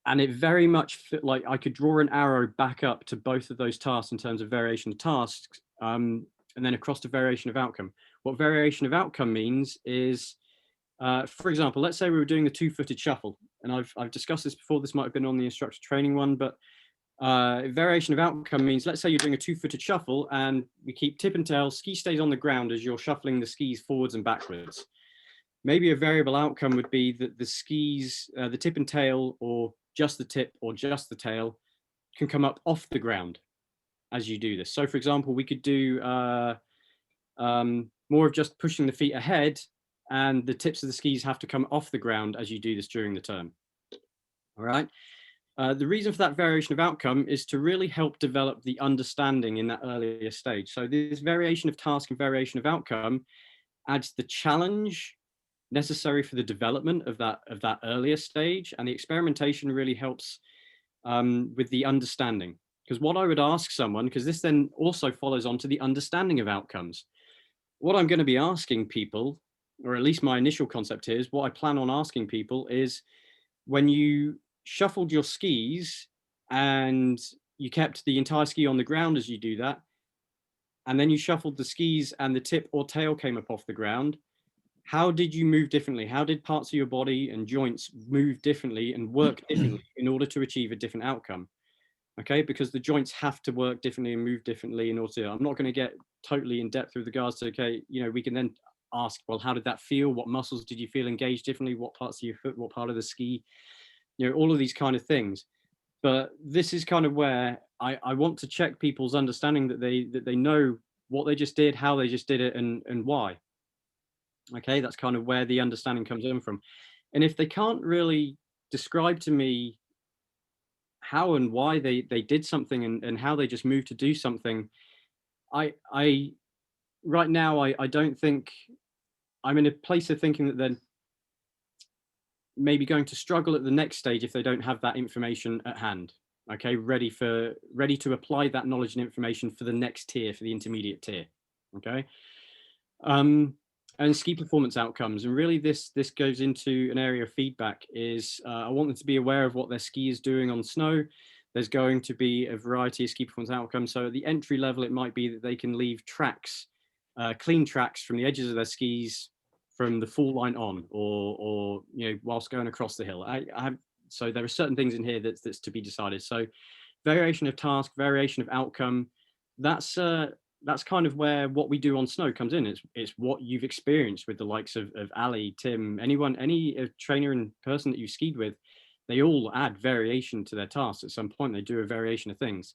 And it very much fit, like I could draw an arrow back up to both of those tasks in terms of variation of tasks, and then across to variation of outcome. What variation of outcome means is, for example, let's say we were doing the 2-footed shuffle, and I've discussed this before, this might have been on the instructor training one, but variation of outcome means, let's say you're doing a 2-footed shuffle and we keep tip and tail, ski stays on the ground as you're shuffling the skis forwards and backwards. Maybe a variable outcome would be that the skis, the tip and tail, or just the tip or just the tail, can come up off the ground as you do this. So for example, we could do more of just pushing the feet ahead and the tips of the skis have to come off the ground as you do this during the turn. All right. The reason for that variation of outcome is to really help develop the understanding in that earlier stage. So this variation of task and variation of outcome adds the challenge necessary for the development of that earlier stage, and the experimentation really helps with the understanding. Because what I would ask someone, because this then also follows on to the understanding of outcomes, what I'm going to be asking people, or at least my initial concept is, what I plan on asking people is, when you shuffled your skis and you kept the entire ski on the ground as you do that, and then you shuffled the skis and the tip or tail came up off the ground, how did you move differently? How did parts of your body and joints move differently and work differently in order to achieve a different outcome? Okay, because the joints have to work differently and move differently in order to, I'm not going to get totally in depth with regards to, okay, you know, we can then ask, well, how did that feel? What muscles did you feel engaged differently? What parts of your foot, what part of the ski, you know, all of these kind of things. But this is kind of where I want to check people's understanding that they know what they just did, how they just did it, and why. Okay, that's kind of where the understanding comes in from. And if they can't really describe to me how and why they did something and how they just moved to do something, I right now I don't think I'm in a place of thinking that then maybe going to struggle at the next stage if they don't have that information at hand. Okay, ready to apply that knowledge and information for the next tier, for the intermediate tier. Okay, and ski performance outcomes, and really this goes into an area of feedback. Is I want them to be aware of what their ski is doing on snow. There's going to be a variety of ski performance outcomes. So at the entry level, it might be that they can leave tracks, clean tracks from the edges of their skis from the fall line on, or you know, whilst going across the hill. So there are certain things in here that's to be decided. So variation of task, variation of outcome, that's kind of where what we do on snow comes in. It's what you've experienced with the likes of Ali, Tim, anyone, any trainer and person that you've skied with. They all add variation to their tasks. At some point, they do a variation of things.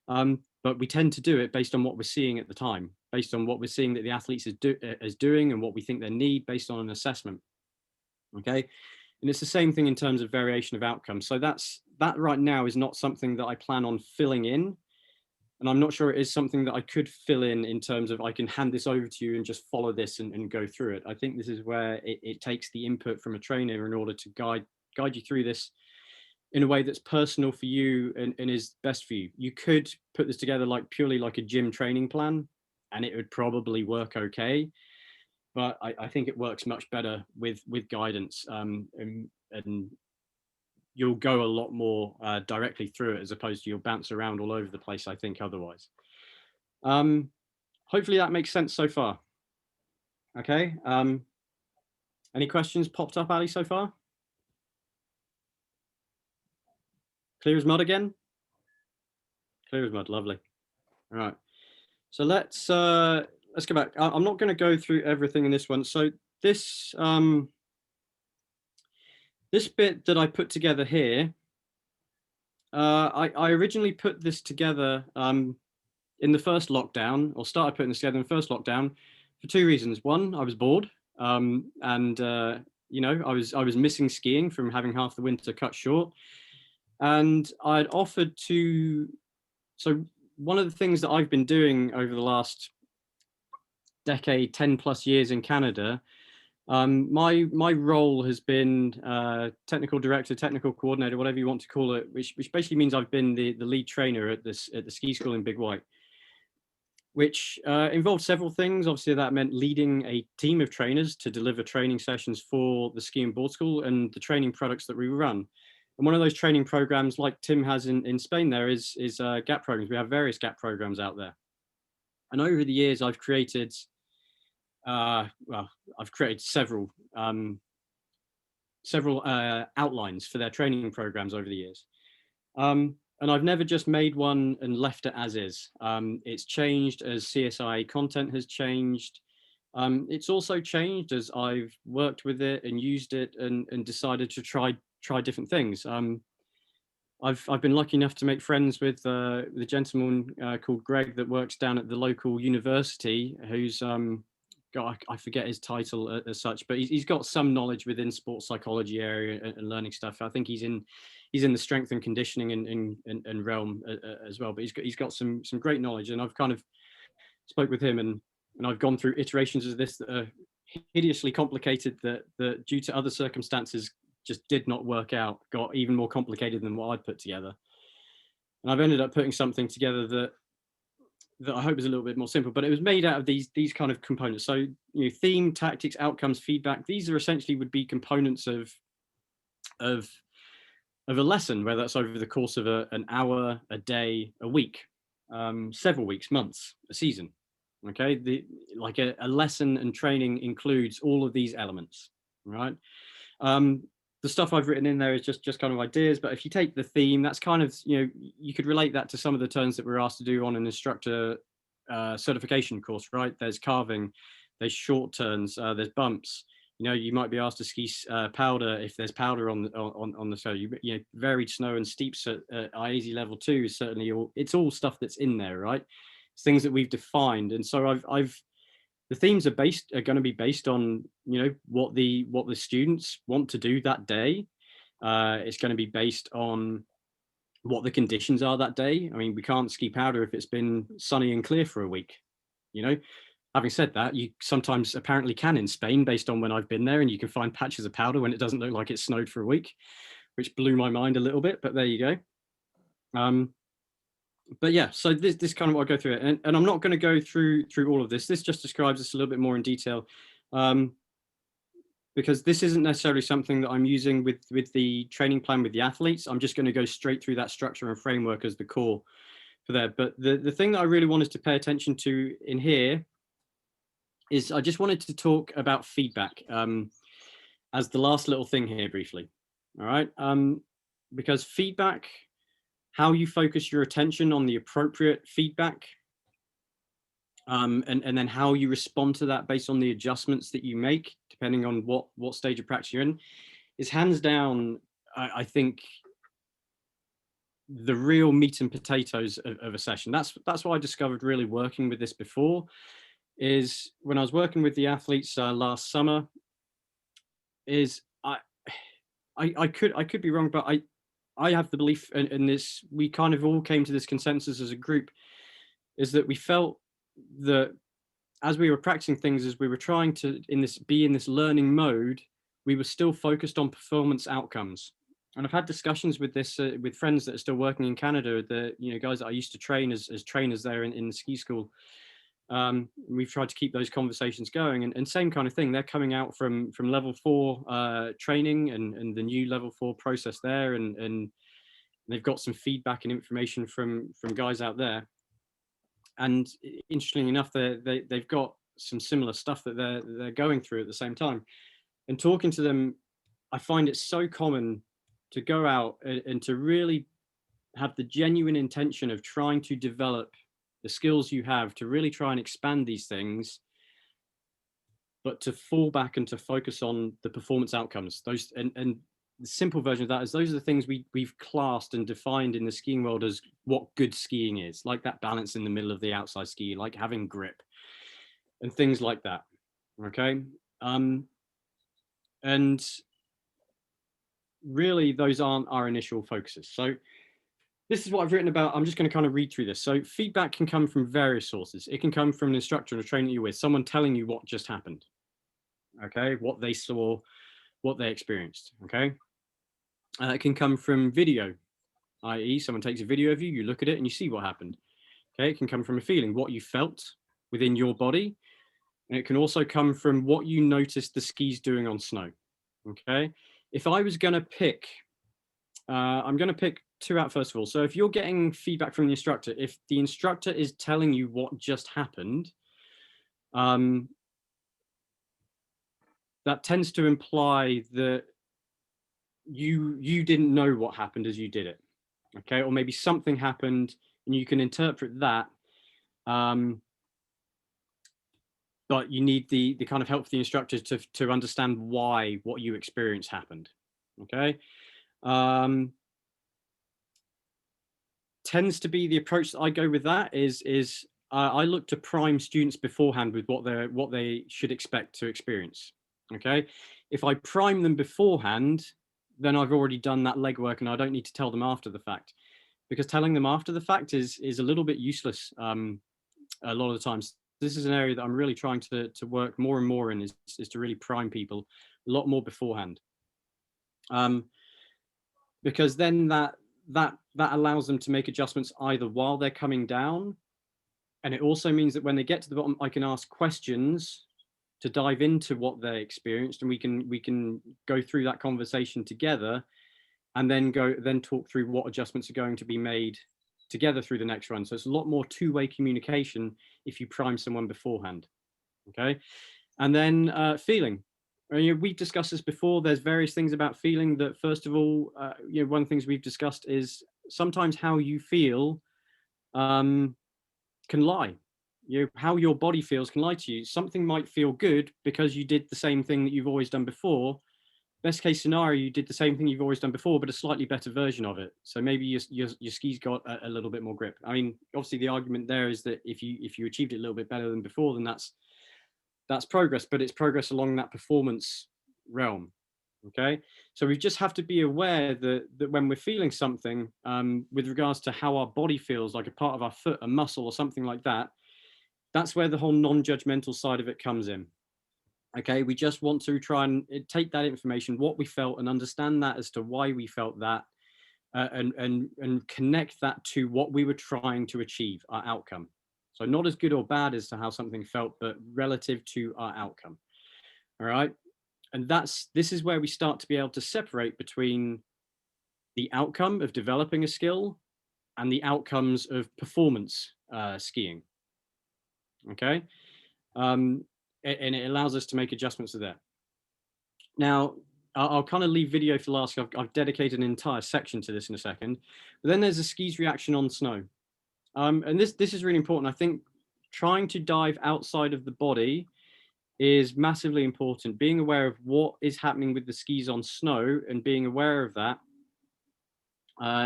But we tend to do it based on what we're seeing at the time, based on what we're seeing that the athletes is doing and what we think they need based on an assessment. Okay. And it's the same thing in terms of variation of outcomes. So that right now is not something that I plan on filling in. And I'm not sure it is something that I could fill in terms of I can hand this over to you and just follow this and go through it. I think this is where it takes the input from a trainer in order to guide you through this in a way that's personal for you and is best for you. You could put this together purely like a gym training plan, and it would probably work okay. But I think it works much better with guidance, and you'll go a lot more directly through it as opposed to you'll bounce around all over the place, I think, otherwise. Hopefully that makes sense so far. Okay. Any questions popped up, Ali, so far? Clear as mud again? Clear as mud, lovely. All right. So let's go back. I'm not going to go through everything in this one. So this this bit that I put together here, I originally put this together in the first lockdown, or started putting this together in the first lockdown for two reasons. One, I was bored, and you know, I was missing skiing from having half the winter cut short, and I'd offered to. So one of the things that I've been doing over the last decade, 10 plus years in Canada, my role has been technical director, technical coordinator, whatever you want to call it, which basically means I've been the lead trainer at the ski school in Big White, which involved several things. Obviously, that meant leading a team of trainers to deliver training sessions for the ski and board school and the training products that we run. And one of those training programs, like Tim has in Spain, there is GAP programs. We have various GAP programs out there. And over the years, I've created, several outlines for their training programs over the years. And I've never just made one and left it as is. It's changed as CSIA content has changed. It's also changed as I've worked with it and used it and decided to try different things. I've been lucky enough to make friends with the gentleman called Greg that works down at the local university, who's God, I forget his title as such, but he's got some knowledge within sports psychology area and learning stuff. I think he's in the strength and conditioning and realm as well. But he's got some great knowledge, and I've kind of spoke with him, and I've gone through iterations of this that are hideously complicated, that due to other circumstances just did not work out, got even more complicated than what I'd put together. And I've ended up putting something together that I hope is a little bit more simple, but it was made out of these kind of components. So, theme, tactics, outcomes, feedback, these are essentially would be components of a lesson, whether that's over the course of an hour, a day, a week, several weeks, months, a season. Okay, like a lesson and training includes all of these elements, right? The stuff I've written in there is just kind of ideas, but if you take the theme, that's kind of, you could relate that to some of the turns that we're asked to do on an instructor certification course, right? There's carving, there's short turns, there's bumps. You might be asked to ski powder if there's powder on the snow. Varied snow and steeps at Eyte level 2 is certainly it's all stuff that's in there, right? It's things that we've defined, and so the themes are going to be based on what the students want to do that day. It's going to be based on what the conditions are that day. I mean, we can't ski powder if it's been sunny and clear for a week. Having said that, you sometimes apparently can in Spain, based on when I've been there, and you can find patches of powder when it doesn't look like it's snowed for a week, which blew my mind a little bit, but there you go. But yeah, so this kind of what I go through it, and I'm not going to go through all of this. This just describes this a little bit more in detail, because this isn't necessarily something that I'm using with the training plan with the athletes. I'm just going to go straight through that structure and framework as the core for that. But the thing that I really wanted to pay attention to in here is I just wanted to talk about feedback as the last little thing here briefly. All right, because feedback, how you focus your attention on the appropriate feedback, and then how you respond to that based on the adjustments that you make, depending on what stage of practice you're in, is hands down, I think, the real meat and potatoes of a session. That's what I discovered really working with this before, is when I was working with the athletes last summer, is I could be wrong, but I have the belief in this, we kind of all came to this consensus as a group, is that we felt that as we were practicing things, as we were trying to be in this learning mode, we were still focused on performance outcomes. And I've had discussions with this with friends that are still working in Canada, the guys that I used to train as trainers there in the ski school. We've tried to keep those conversations going, and same kind of thing. They're coming out from level 4 training and the new level 4 process there, and they've got some feedback and information from guys out there. And interestingly enough, they've got some similar stuff that they're going through at the same time. And talking to them, I find it so common to go out and to really have the genuine intention of trying to develop the skills you have to really try and expand these things, but to fall back and to focus on the performance outcomes. Those and the simple version of that is those are the things we've classed and defined in the skiing world as what good skiing is, like that balance in the middle of the outside ski, like having grip and things like that. Okay. And really those aren't our initial focuses. So this is what I've written about. I'm just going to kind of read through this. So feedback can come from various sources. It can come from an instructor or a trainer you're with, someone telling you what just happened. Okay, what they saw, what they experienced. Okay, it can come from video, i.e. someone takes a video of you, you look at it and you see what happened. Okay, it can come from a feeling, what you felt within your body. And it can also come from what you noticed the skis doing on snow. Okay, if I was going to pick, I'm going to pick two out first of all. So if you're getting feedback from the instructor, if the instructor is telling you what just happened, that tends to imply that you didn't know what happened as you did it. Okay, or maybe something happened and you can interpret that, but you need the kind of help of the instructor to understand why what you experienced happened. Okay. Tends to be the approach that I go with. That is I look to prime students beforehand with what they should expect to experience. Okay, if I prime them beforehand, then I've already done that legwork, and I don't need to tell them after the fact, because telling them after the fact is a little bit useless a lot of the times. This is an area that I'm really trying to work more and more in, is to really prime people a lot more beforehand, because then that allows them to make adjustments either while they're coming down, and it also means that when they get to the bottom, I can ask questions to dive into what they experienced, and we can go through that conversation together, and then talk through what adjustments are going to be made together through the next run. So it's a lot more two-way communication if you prime someone beforehand. Okay, and then feeling. We've discussed this before. There's various things about feeling that, first of all, one of the things we've discussed is sometimes how you feel can lie. How your body feels can lie to you. Something might feel good because you did the same thing that you've always done before. Best case scenario, you did the same thing you've always done before, but a slightly better version of it. So maybe your skis got a little bit more grip. I mean, obviously the argument there is that if you achieved it a little bit better than before, then that's progress, but it's progress along that performance realm. Okay, so we just have to be aware that when we're feeling something with regards to how our body feels, like a part of our foot, a muscle, or something like that, that's where the whole non-judgmental side of it comes in. Okay, we just want to try and take that information, what we felt, and understand that as to why we felt that, and connect that to what we were trying to achieve, our outcome. So not as good or bad as to how something felt, but relative to our outcome. All right, and this is where we start to be able to separate between the outcome of developing a skill and the outcomes of performance skiing. Okay. And it allows us to make adjustments to that. Now, I'll kind of leave video for last. I've dedicated an entire section to this in a second. But then there's a skis reaction on snow. And this is really important. I think trying to dive outside of the body is massively important. Being aware of what is happening with the skis on snow and being aware of that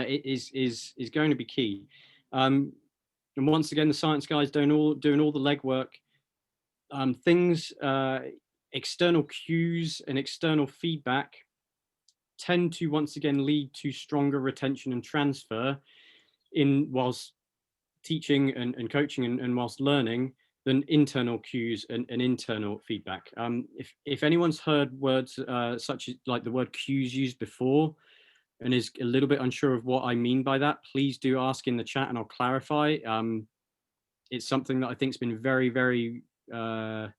is going to be key. And once again, the science guys doing all the legwork. Things, external cues and external feedback tend to once again lead to stronger retention and transfer whilst teaching and coaching and whilst learning than internal cues and internal feedback. If anyone's heard words such as like the word cues used before and is a little bit unsure of what I mean by that, please do ask in the chat and I'll clarify. It's something that I think has been very, very well,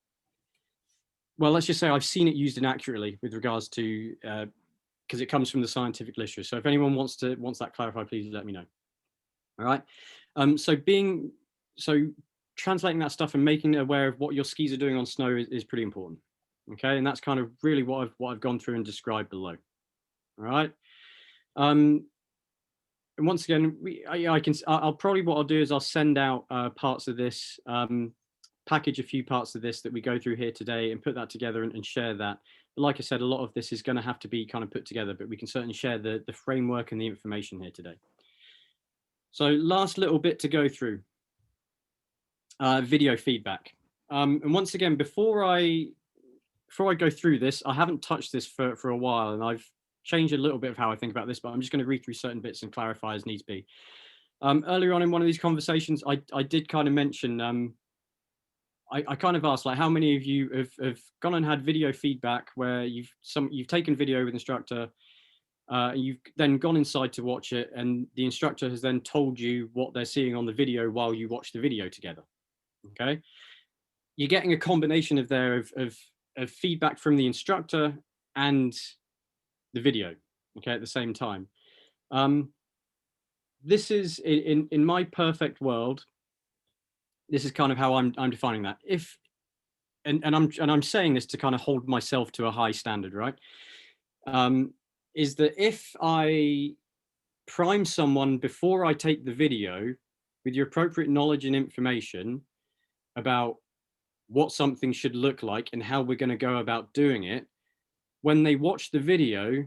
let's just say I've seen it used inaccurately with regards to because it comes from the scientific literature. So if anyone wants that clarified, please let me know. All right. So translating that stuff and making it aware of what your skis are doing on snow is pretty important. Okay, and that's kind of really what I've gone through and described below. All right. And once again, I'll probably, what I'll do is I'll send out parts of this. Package a few parts of this that we go through here today and put that together and share that. But like I said, a lot of this is going to have to be kind of put together, but we can certainly share the framework and the information here today. So last little bit to go through, video feedback. And once again, before I go through this, I haven't touched this for a while, and I've changed a little bit of how I think about this, but I'm just going to read through certain bits and clarify as needs be. Earlier on in one of these conversations, I did kind of mention, I kind of asked, like, how many of you have gone and had video feedback where you've taken video with instructor, you've then gone inside to watch it, and the instructor has then told you what they're seeing on the video while you watch the video together. Okay, you're getting a combination of feedback from the instructor and the video. Okay, at the same time. This is in my perfect world. This is kind of how I'm defining that. And I'm saying this to kind of hold myself to a high standard, right? Is that if I prime someone before I take the video with the appropriate knowledge and information about what something should look like and how we're going to go about doing it, when they watch the video,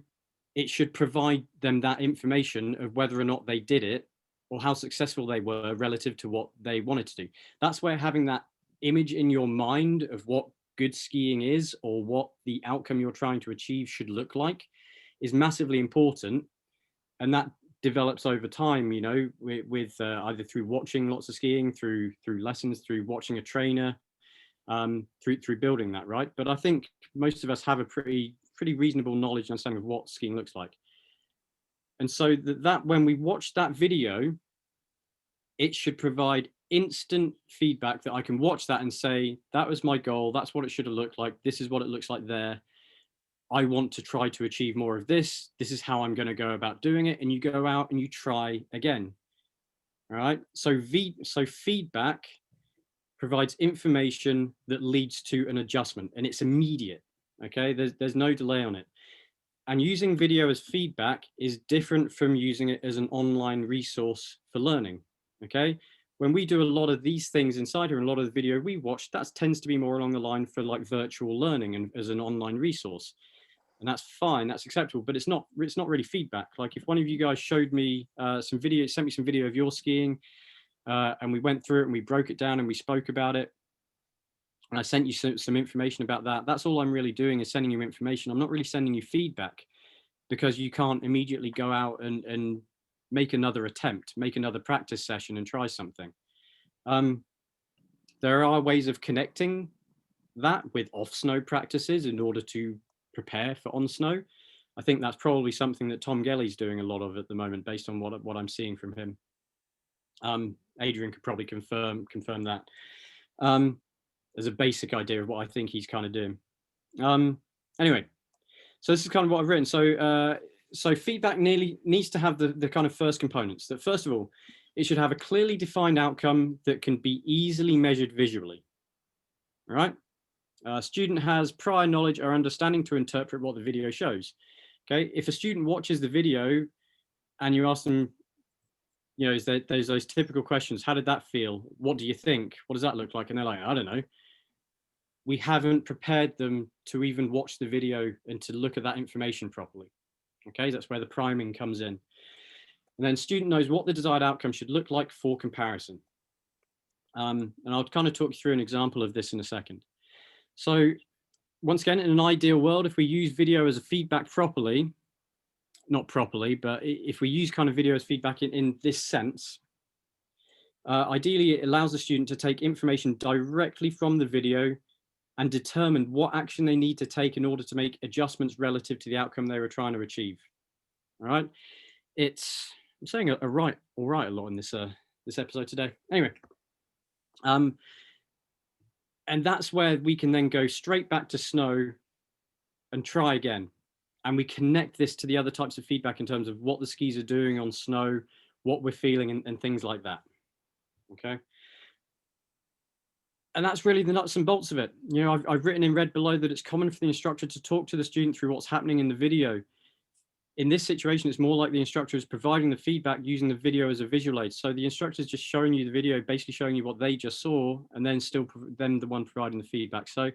it should provide them that information of whether or not they did it or how successful they were relative to what they wanted to do. That's where having that image in your mind of what good skiing is, or what the outcome you're trying to achieve should look like, is massively important. And that develops over time, you know, with either through watching lots of skiing, through lessons, through watching a trainer, through building that, right? But I think most of us have a pretty reasonable knowledge and understanding of what skiing looks like. And so that when we watch that video, it should provide instant feedback that I can watch that and say, that was my goal. That's what it should have looked like. This is what it looks like there. I want to try to achieve more of this. This is how I'm going to go about doing it. And you go out and you try again. All right. So feedback provides information that leads to an adjustment, and it's immediate. Okay. There's no delay on it. And using video as feedback is different from using it as an online resource for learning. Okay. When we do a lot of these things inside here, and a lot of the video we watch, that tends to be more along the line for like virtual learning and as an online resource. And that's fine, that's acceptable, but it's not really feedback. Like if one of you guys showed me some video, sent me some video of your skiing, and we went through it and we broke it down and we spoke about it, and I sent you some information about that, that's all I'm really doing, is sending you information. I'm not really sending you feedback, because you can't immediately go out and make another attempt, make another practice session and try something. There are ways of connecting that with off-snow practices in order to prepare for on snow. I think that's probably something that Tom Gelly's doing a lot of at the moment, based on what I'm seeing from him. Adrian could probably confirm that as a basic idea of what I think he's kind of doing. Anyway, so this is kind of what I've written. So feedback needs to have the kind of first components. That first of all, it should have a clearly defined outcome that can be easily measured visually. All right. Student has prior knowledge or understanding to interpret what the video shows. Okay, if a student watches the video and you ask them, you know, there's those typical questions, how did that feel? What do you think? What does that look like? And they're like, I don't know. We haven't prepared them to even watch the video and to look at that information properly. Okay, that's where the priming comes in. And then student knows what the desired outcome should look like for comparison. And I'll kind of talk you through an example of this in a second. So once again, in an ideal world, if we use video as a feedback properly, not properly, but if we use kind of video as feedback in this sense, ideally it allows the student to take information directly from the video and determine what action they need to take in order to make adjustments relative to the outcome they were trying to achieve. All right. I'm saying all right a lot in this episode today. Anyway. And that's where we can then go straight back to snow and try again. And we connect this to the other types of feedback in terms of what the skis are doing on snow, what we're feeling, and things like that. Okay. And that's really the nuts and bolts of it. You know, I've written in red below that it's common for the instructor to talk to the student through what's happening in the video. In this situation, it's more like the instructor is providing the feedback using the video as a visual aid. So the instructor is just showing you the video, basically showing you what they just saw, and then then the one providing the feedback. So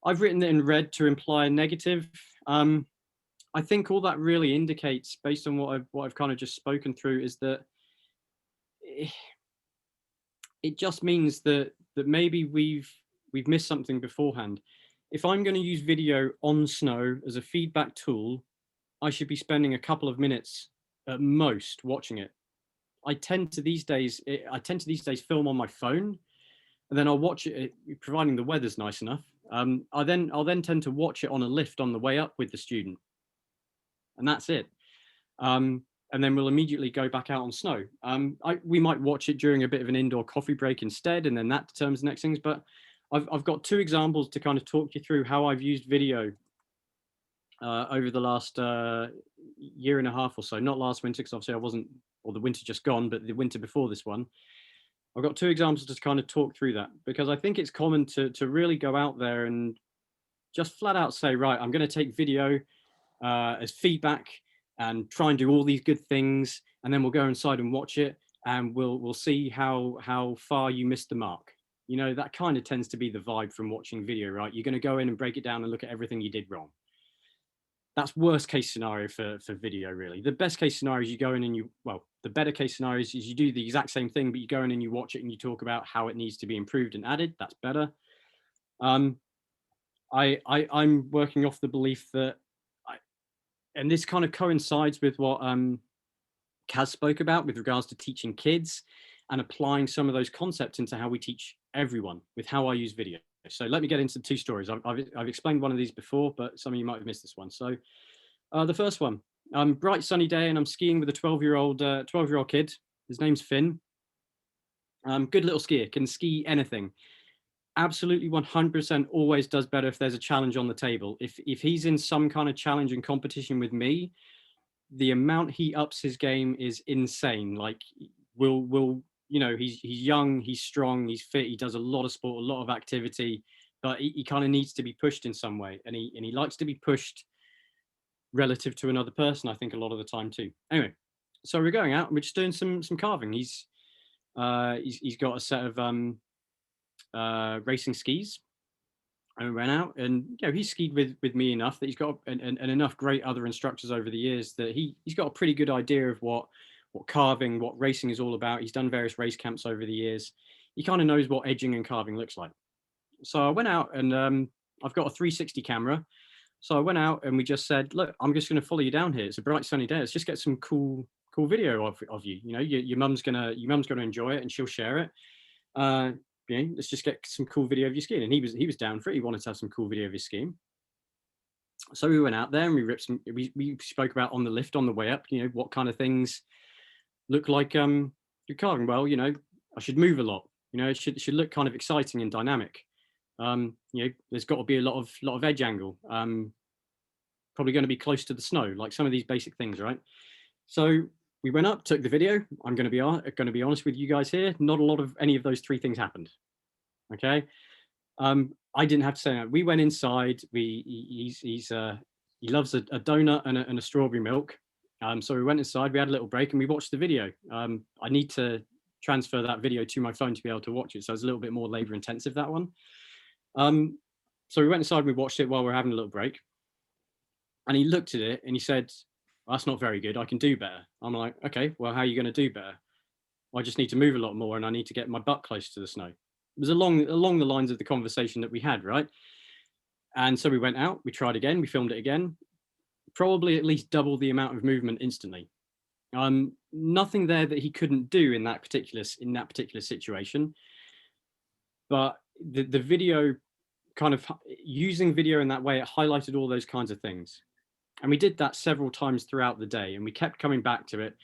I've written it in red to imply a negative. I think all that really indicates, based on what I've kind of just spoken through, is that it just means that maybe we've missed something beforehand. If I'm going to use video on snow as a feedback tool, I should be spending a couple of minutes at most watching it. I tend to these days film on my phone, and then I'll watch it, providing the weather's nice enough. I'll then tend to watch it on a lift on the way up with the student, and that's it. And then we'll immediately go back out on snow. We might watch it during a bit of an indoor coffee break instead, and then that determines the next things. But I've got two examples to kind of talk you through how I've used video over the last year and a half or so. Not last winter, because obviously I wasn't, or the winter just gone, but the winter before this one. I've got two examples to kind of talk through that, because I think it's common to really go out there and just flat out say, right, I'm going to take video as feedback and try and do all these good things, and then we'll go inside and watch it, and we'll see how far you missed the mark. You know, that kind of tends to be the vibe from watching video, right? You're going to go in and break it down and look at everything you did wrong. That's worst case scenario for video, really. The best case scenario is you go in and The better case scenario is you do the exact same thing, but you go in and you watch it and you talk about how it needs to be improved and added. That's better. I'm working off the belief that, and this kind of coincides with what Kaz spoke about with regards to teaching kids and applying some of those concepts into how we teach everyone with how I use video. So let me get into 2 stories. I've explained one of these before, but some of you might have missed this one. So the first one, bright sunny day, and I'm skiing with a 12-year-old kid. His name's Finn. Good little skier, can ski anything. Absolutely 100% always does better if there's a challenge on the table. If he's in some kind of challenge and competition with me, the amount he ups his game is insane. Like we'll you know, he's young, he's strong, he's fit, he does a lot of sport, a lot of activity, but he kind of needs to be pushed in some way, and he likes to be pushed relative to another person, I think, a lot of the time too. Anyway, so we're going out and we're just doing some carving. He's got a set of racing skis, and we went out, and you know, he's skied with me enough that he's got and enough great other instructors over the years that he's got a pretty good idea of what carving, what racing is all about. He's done various race camps over the years. He kind of knows what edging and carving looks like. So I went out, and I've got a 360 camera. So I went out and we just said, look, I'm just going to follow you down here. It's a bright sunny day. Let's just get some cool video of you. You know, your mum's gonna enjoy it and she'll share it. You know, let's just get some cool video of your skiing. And he was down for it. He wanted to have some cool video of his skiing. So we went out there and we spoke about on the lift on the way up, you know, what kind of things look like you're carving. Well, you know, I should move a lot. You know, it should look kind of exciting and dynamic. You know, there's got to be a lot of edge angle. Probably going to be close to the snow, like some of these basic things, right? So we went up, took the video. I'm going to be honest with you guys here. Not a lot of any of those 3 things happened. Okay, I didn't have to say that. We went inside. He loves a donut and a strawberry milk. So we went inside. We had a little break and we watched the video. I need to transfer that video to my phone to be able to watch it, so it's a little bit more labor intensive, that one. So we went inside and we watched it while we were having a little break. And he looked at it and he said, well, that's not very good. I can do better. I'm like, okay, well, how are you going to do better? Well, I just need to move a lot more and I need to get my butt close to the snow. It was along the lines of the conversation that we had, right? And so we went out, we tried again, we filmed it again, probably at least double the amount of movement instantly. Nothing there that he couldn't do in that particular situation. But the video, kind of using video in that way, it highlighted all those kinds of things. And we did that several times throughout the day, and we kept coming back to it.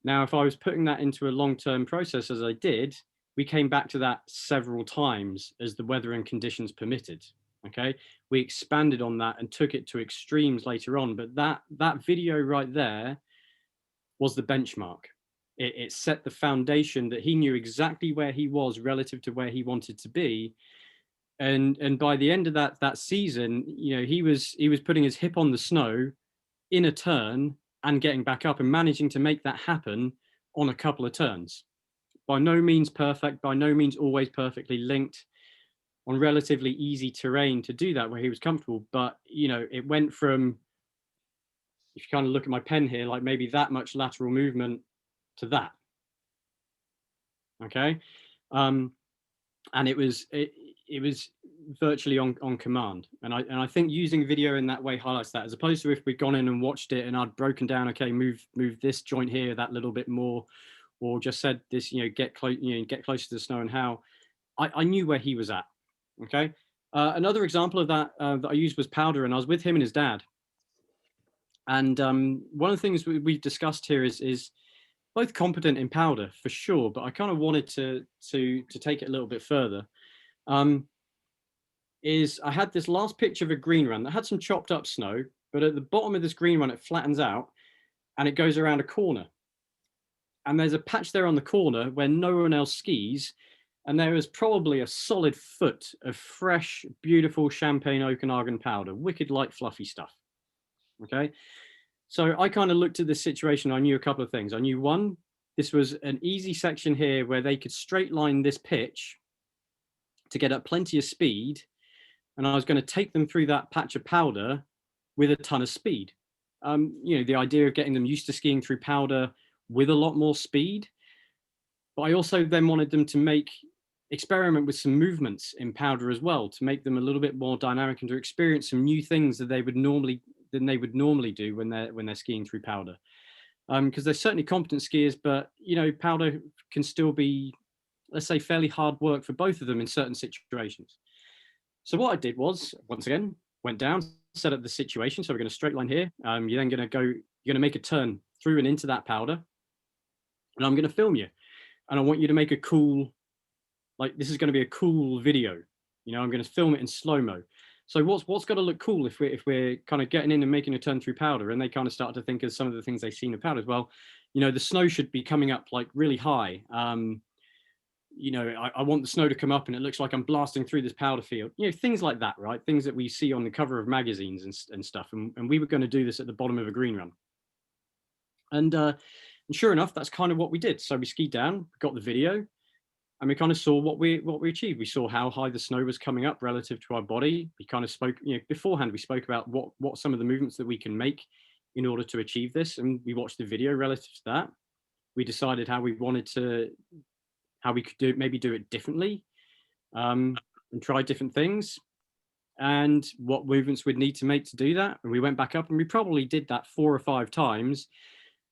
Now, if I was putting that into a long-term process, as I did, we came back to that several times as the weather and conditions permitted. Okay, we expanded on that and took it to extremes later on. But that video right there was the benchmark. It set the foundation that he knew exactly where he was relative to where he wanted to be. And by the end of that season, you know, he was putting his hip on the snow in a turn and getting back up and managing to make that happen on a couple of turns. By no means perfect, by no means always perfectly linked, on relatively easy terrain to do that where he was comfortable. But, you know, it went from, if you kind of look at my pen here, like maybe that much lateral movement to that. Okay. And it was virtually on command. And I think using video in that way highlights that, as opposed to if we'd gone in and watched it and I'd broken down, okay, move this joint here that little bit more, or just said this, you know, get close to the snow, and how I knew where he was at. Okay. Another example of that that I used was powder, and I was with him and his dad. And one of the things we've discussed here is both competent in powder for sure, but I kind of wanted to take it a little bit further. Is I had this last picture of a green run that had some chopped up snow, but at the bottom of this green run, it flattens out and it goes around a corner. And there's a patch there on the corner where no one else skis. And there is probably a solid foot of fresh, beautiful Champagne Okanagan powder, wicked light, fluffy stuff. Okay. So I kind of looked at this situation. I knew a couple of things. I knew, one, this was an easy section here where they could straight line this pitch to get up plenty of speed. And I was going to take them through that patch of powder with a ton of speed. you know, the idea of getting them used to skiing through powder with a lot more speed. But I also then wanted them to experiment with some movements in powder as well, to make them a little bit more dynamic and to experience some new things that they would normally do when they're skiing through powder. Because they're certainly competent skiers, but you know, powder can still be, let's say, fairly hard work for both of them in certain situations. So what I did was, once again, went down, set up the situation. So we're going to straight line here. You're then going to make a turn through and into that powder, and I'm going to film you. And I want you to make a cool, like, this is going to be a cool video. You know, I'm going to film it in slow-mo. So what's got to look cool if we're kind of getting in and making a turn through powder, and they kind of start to think of some of the things they've seen in powder as well. You know, the snow should be coming up like really high. You know, I want the snow to come up and it looks like I'm blasting through this powder field. You know, things like that, right? Things that we see on the cover of magazines and stuff. And we were going to do this at the bottom of a green run. And sure enough, that's kind of what we did. So we skied down, got the video, and we kind of saw what we achieved. We saw how high the snow was coming up relative to our body. We kind of spoke, you know, beforehand, we spoke about what some of the movements that we can make in order to achieve this. And we watched the video relative to that. We decided how we could maybe do it differently, and try different things, and what movements we'd need to make to do that. And we went back up and we probably did that 4 or 5 times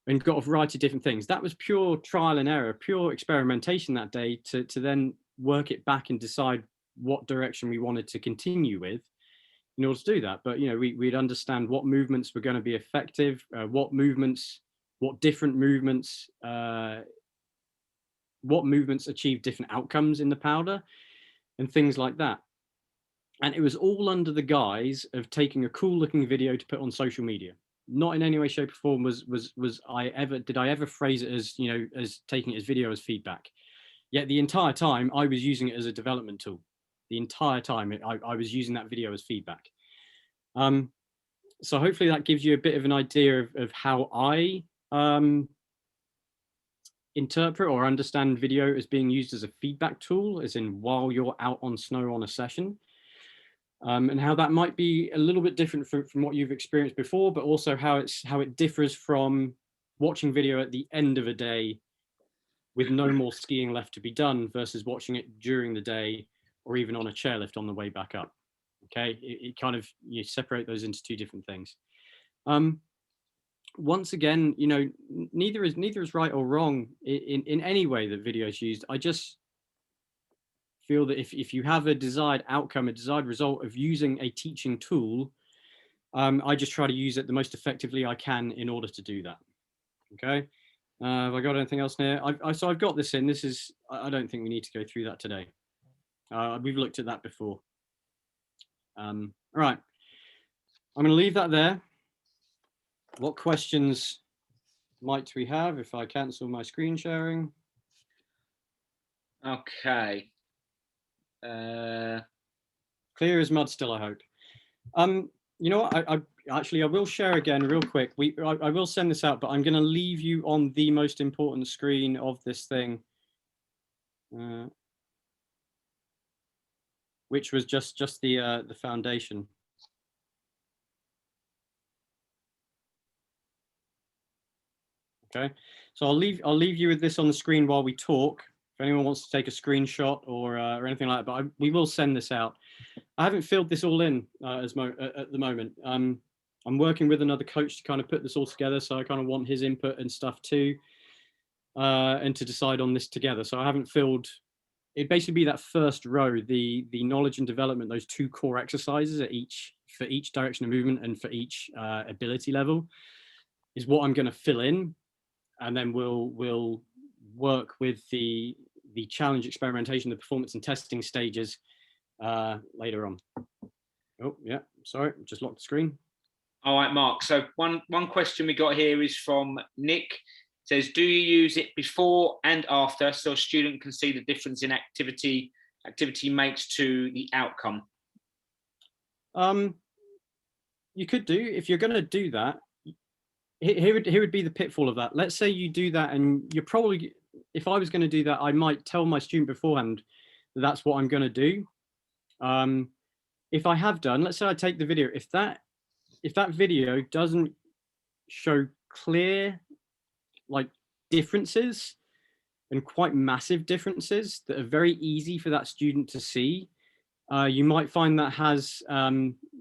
and got a variety of different things. That was pure trial and error, pure experimentation that day to then work it back and decide what direction we wanted to continue with in order to do that. But, you know, we'd understand what movements were going to be effective, what different movements achieve different outcomes in the powder and things like that. And it was all under the guise of taking a cool looking video to put on social media. Not in any way, shape or form did I ever phrase it as, you know, as taking it as video as feedback. Yet the entire time I was using it as a development tool. The entire time I was using that video as feedback. So hopefully that gives you a bit of an idea of how I interpret or understand video as being used as a feedback tool, as in while you're out on snow on a session. And how that might be a little bit different from what you've experienced before, but also how it differs from watching video at the end of a day with no more skiing left to be done versus watching it during the day or even on a chairlift on the way back up. Okay, it kind of, you separate those into 2 different things. Once again, you know, neither is right or wrong in any way that video is used. I just feel that if you have a desired outcome, a desired result of using a teaching tool, I just try to use it the most effectively I can in order to do that. Okay. Have I got anything else here? So I've got this in. This is, I don't think we need to go through that today. We've looked at that before. All right. I'm going to leave that there. What questions might we have if I cancel my screen sharing? Okay. Clear as mud still, I hope. You know what, I will share again real quick. I will send this out, but I'm going to leave you on the most important screen of this thing, which was just the foundation. Okay, so I'll leave you with this on the screen while we talk. If anyone wants to take a screenshot or anything like that, but we will send this out. I haven't filled this all in at the moment. I'm working with another coach to kind of put this all together, so I kind of want his input and stuff too, and to decide on this together. So I haven't filled. It'd basically be that first row, the knowledge and development, those 2 core exercises for each direction of movement and for each ability level, is what I'm going to fill in, and then we'll work with the challenge, experimentation, the performance and testing stages later on. Oh yeah, sorry, just locked the screen. All right, Mark. So one question we got here is from Nick. It says, do you use it before and after so a student can see the difference in activity makes to the outcome? You could do, if you're going to do that. Here would be the pitfall of that. Let's say you do that, and you're probably, if I was going to do that, I might tell my student beforehand that that's what I'm going to do. If I have done, let's say I take the video, if that video doesn't show clear like differences and quite massive differences that are very easy for that student to see, you might find that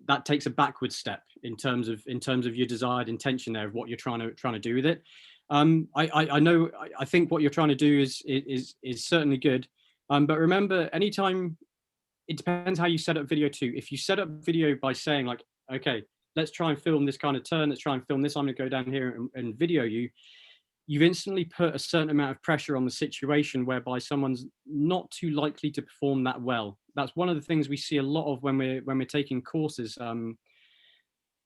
that takes a backward step in terms of your desired intention there of what you're trying to do with it. I think what you're trying to do is certainly good, but remember, anytime, it depends how you set up video too. If you set up video by saying like, okay, let's try and film this kind of turn, let's try and film this, I'm going to go down here and video you, you've instantly put a certain amount of pressure on the situation whereby someone's not too likely to perform that well. That's one of the things we see a lot of when we're taking courses. And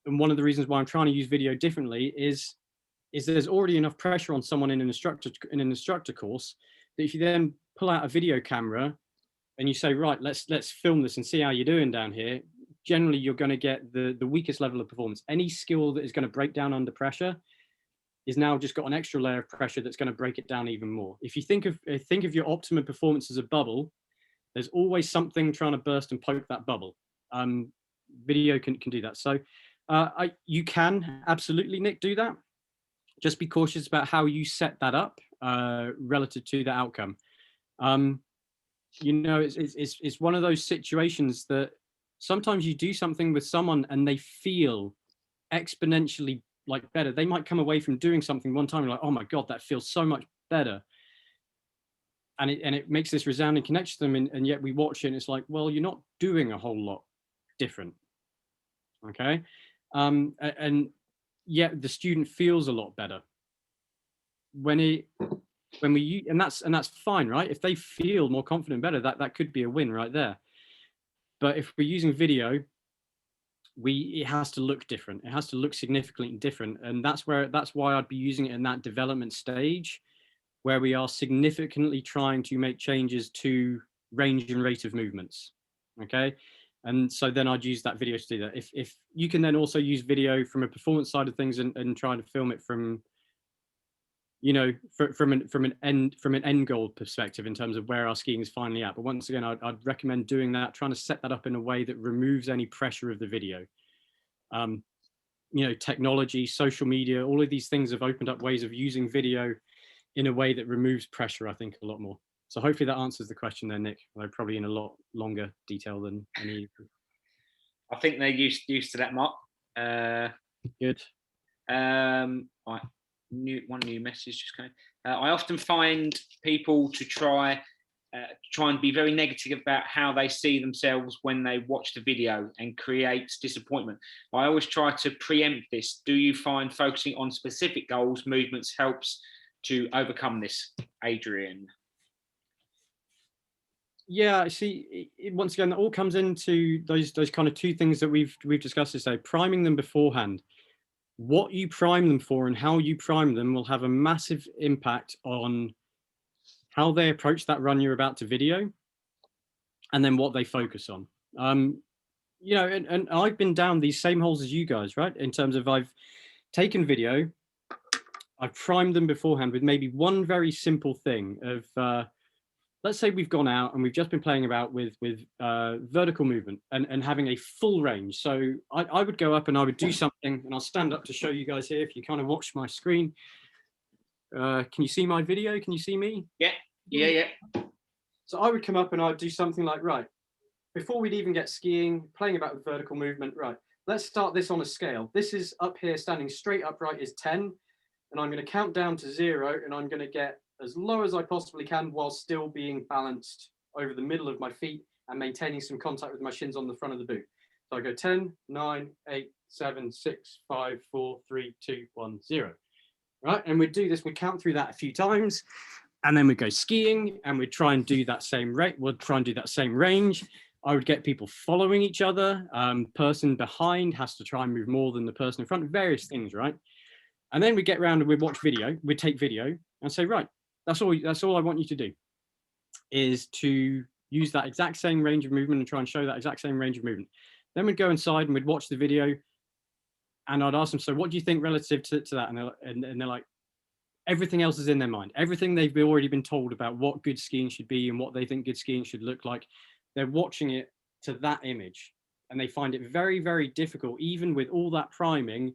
one of the reasons why I'm trying to use video differently is there's already enough pressure on someone in an instructor course that if you then pull out a video camera and you say, right, let's film this and see how you're doing down here, generally you're going to get the weakest level of performance. Any skill that is going to break down under pressure is now just got an extra layer of pressure that's going to break it down even more. If you think of your optimum performance as a bubble, there's always something trying to burst and poke that bubble. Video can do that. So you can absolutely, Nick, do that. Just be cautious about how you set that up relative to the outcome. You know, it's one of those situations that sometimes you do something with someone and they feel exponentially like better. They might come away from doing something one time and like, oh my God, that feels so much better. And it makes this resounding connection to them. And yet we watch it and it's like, well, you're not doing a whole lot different. Okay. And yet the student feels a lot better and that's fine, right? If they feel more confident, better, that could be a win right there. But if we're using video, it has to look different. It has to look significantly different. And that's why I'd be using it in that development stage where we are significantly trying to make changes to range and rate of movements. Okay. And so then I'd use that video to do that. If you can then also use video from a performance side of things and try to film it from, you know, from an end goal perspective in terms of where our skiing is finally at. But once again, I'd recommend doing that, trying to set that up in a way that removes any pressure of the video. You know, technology, social media, all of these things have opened up ways of using video in a way that removes pressure, I think, a lot more. So hopefully that answers the question there, Nick, although probably in a lot longer detail than any. I think they're used to that, Mark. Good. Right. One new message just came. I often find people to try and be very negative about how they see themselves when they watch the video and creates disappointment. I always try to preempt this. Do you find focusing on specific goals, movements helps to overcome this, Adrian? Yeah, see, once again, that all comes into those kind of two things that we've discussed today. Priming them beforehand. What you prime them for and how you prime them will have a massive impact on how they approach that run you're about to video, and then what they focus on. You know, and I've been down these same holes as you guys, right? In terms of I've taken video, I've primed them beforehand with maybe one very simple thing of, let's say we've gone out and we've just been playing about with vertical movement and having a full range. So I would go up and I would do something, and I'll stand up to show you guys here. If you kind of watch my screen, can you see my video? Can you see me? Yeah. So I would come up and I'd do something like, right, before we'd even get skiing, playing about with vertical movement, right, let's start this on a scale. This is up here, standing straight upright is 10, and I'm going to count down to 0, and I'm going to get as low as I possibly can while still being balanced over the middle of my feet and maintaining some contact with my shins on the front of the boot. So I go 10, 9, 8, 7, 6, 5, 4, 3, 2, 1, 0. Right, and we'd do this, we'd count through that a few times, and then we'd go skiing and we'd try and do that same rate, we'd try and do that same range. I would get people following each other. Person behind has to try and move more than the person in front, various things, right? And then we get around and we'd watch video, we'd take video and say, right, that's all I want you to do, is to use that exact same range of movement and try and show that exact same range of movement. Then we'd go inside and we'd watch the video, and I'd ask them, so what do you think relative to that? And they're like, everything else is in their mind. Everything they've already been told about what good skiing should be and what they think good skiing should look like, they're watching it to that image. And they find it very, very difficult, even with all that priming,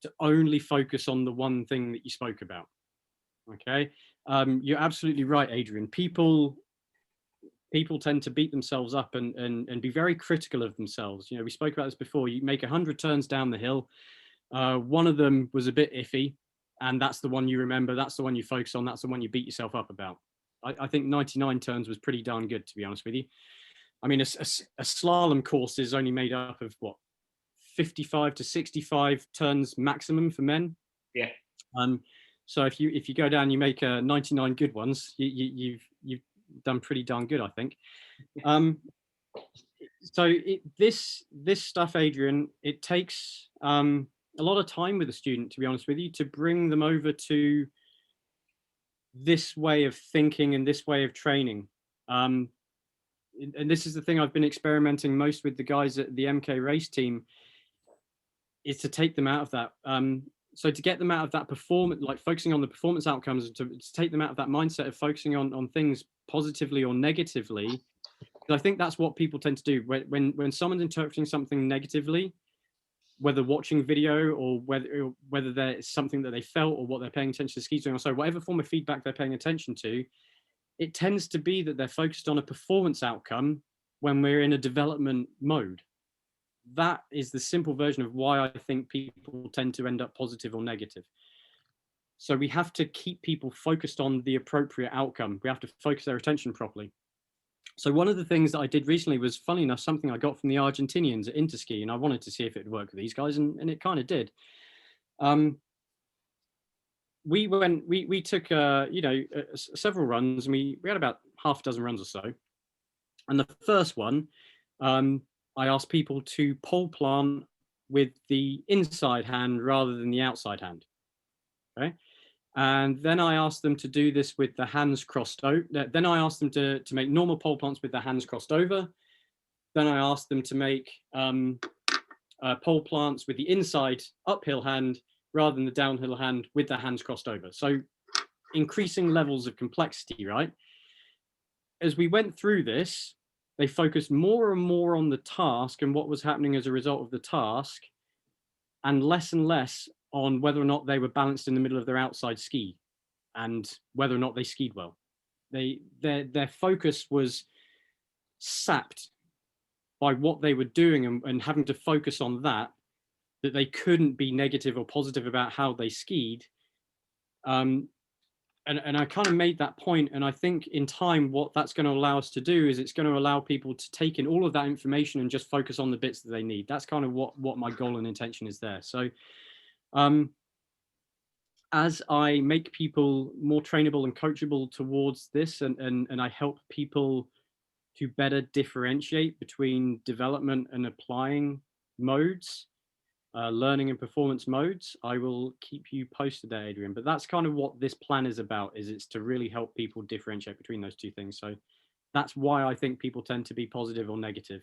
to only focus on the one thing that you spoke about. Okay, you're absolutely right, Adrian. People tend to beat themselves up and be very critical of themselves. You know, we spoke about this before. You make 100 turns down the hill. One of them was a bit iffy, and that's the one you remember. That's the one you focus on. That's the one you beat yourself up about. I think 99 turns was pretty darn good, to be honest with you. I mean, a slalom course is only made up of what, 55 to 65 turns maximum for men. Yeah. So if you go down, you make 99 good ones. You've done pretty darn good, I think. So this stuff, Adrian, it takes a lot of time with a student, to be honest with you, to bring them over to this way of thinking and this way of training. And this is the thing I've been experimenting most with the guys at the MK race team, is to take them out of that. So to get them out of that performance, like focusing on the performance outcomes, to take them out of that mindset of focusing on things positively or negatively. I think that's what people tend to do when someone's interpreting something negatively, whether watching video or whether there's something that they felt or what they're paying attention to skis doing, or so whatever form of feedback they're paying attention to, it tends to be that they're focused on a performance outcome when we're in a development mode. That is the simple version of why I think people tend to end up positive or negative. So we have to keep people focused on the appropriate outcome. We have to focus their attention properly. So one of the things that I did recently was, funny enough, something I got from the Argentinians at Interski, and I wanted to see if it would work with these guys, and it kind of did. We took several runs, and we had about half a dozen runs or so. And the first one, I asked people to pole plant with the inside hand rather than the outside hand. Okay. And then I asked them to do this with the hands crossed over. Then I asked them to make normal pole plants with the hands crossed over. Then I asked them to make pole plants with the inside uphill hand rather than the downhill hand with the hands crossed over. So increasing levels of complexity, right? As we went through this, they focused more and more on the task and what was happening as a result of the task, and less on whether or not they were balanced in the middle of their outside ski and whether or not they skied well. Their focus was sapped by what they were doing and having to focus on that they couldn't be negative or positive about how they skied. And I kind of made that point, and I think in time what that's going to allow us to do is it's going to allow people to take in all of that information and just focus on the bits that they need. That's kind of what my goal and intention is there. So as I make people more trainable and coachable towards this, and I help people to better differentiate between development and applying modes, learning and performance modes, I will keep you posted there, Adrian. But that's kind of what this plan is about, is it's to really help people differentiate between those two things. So that's why I think people tend to be positive or negative.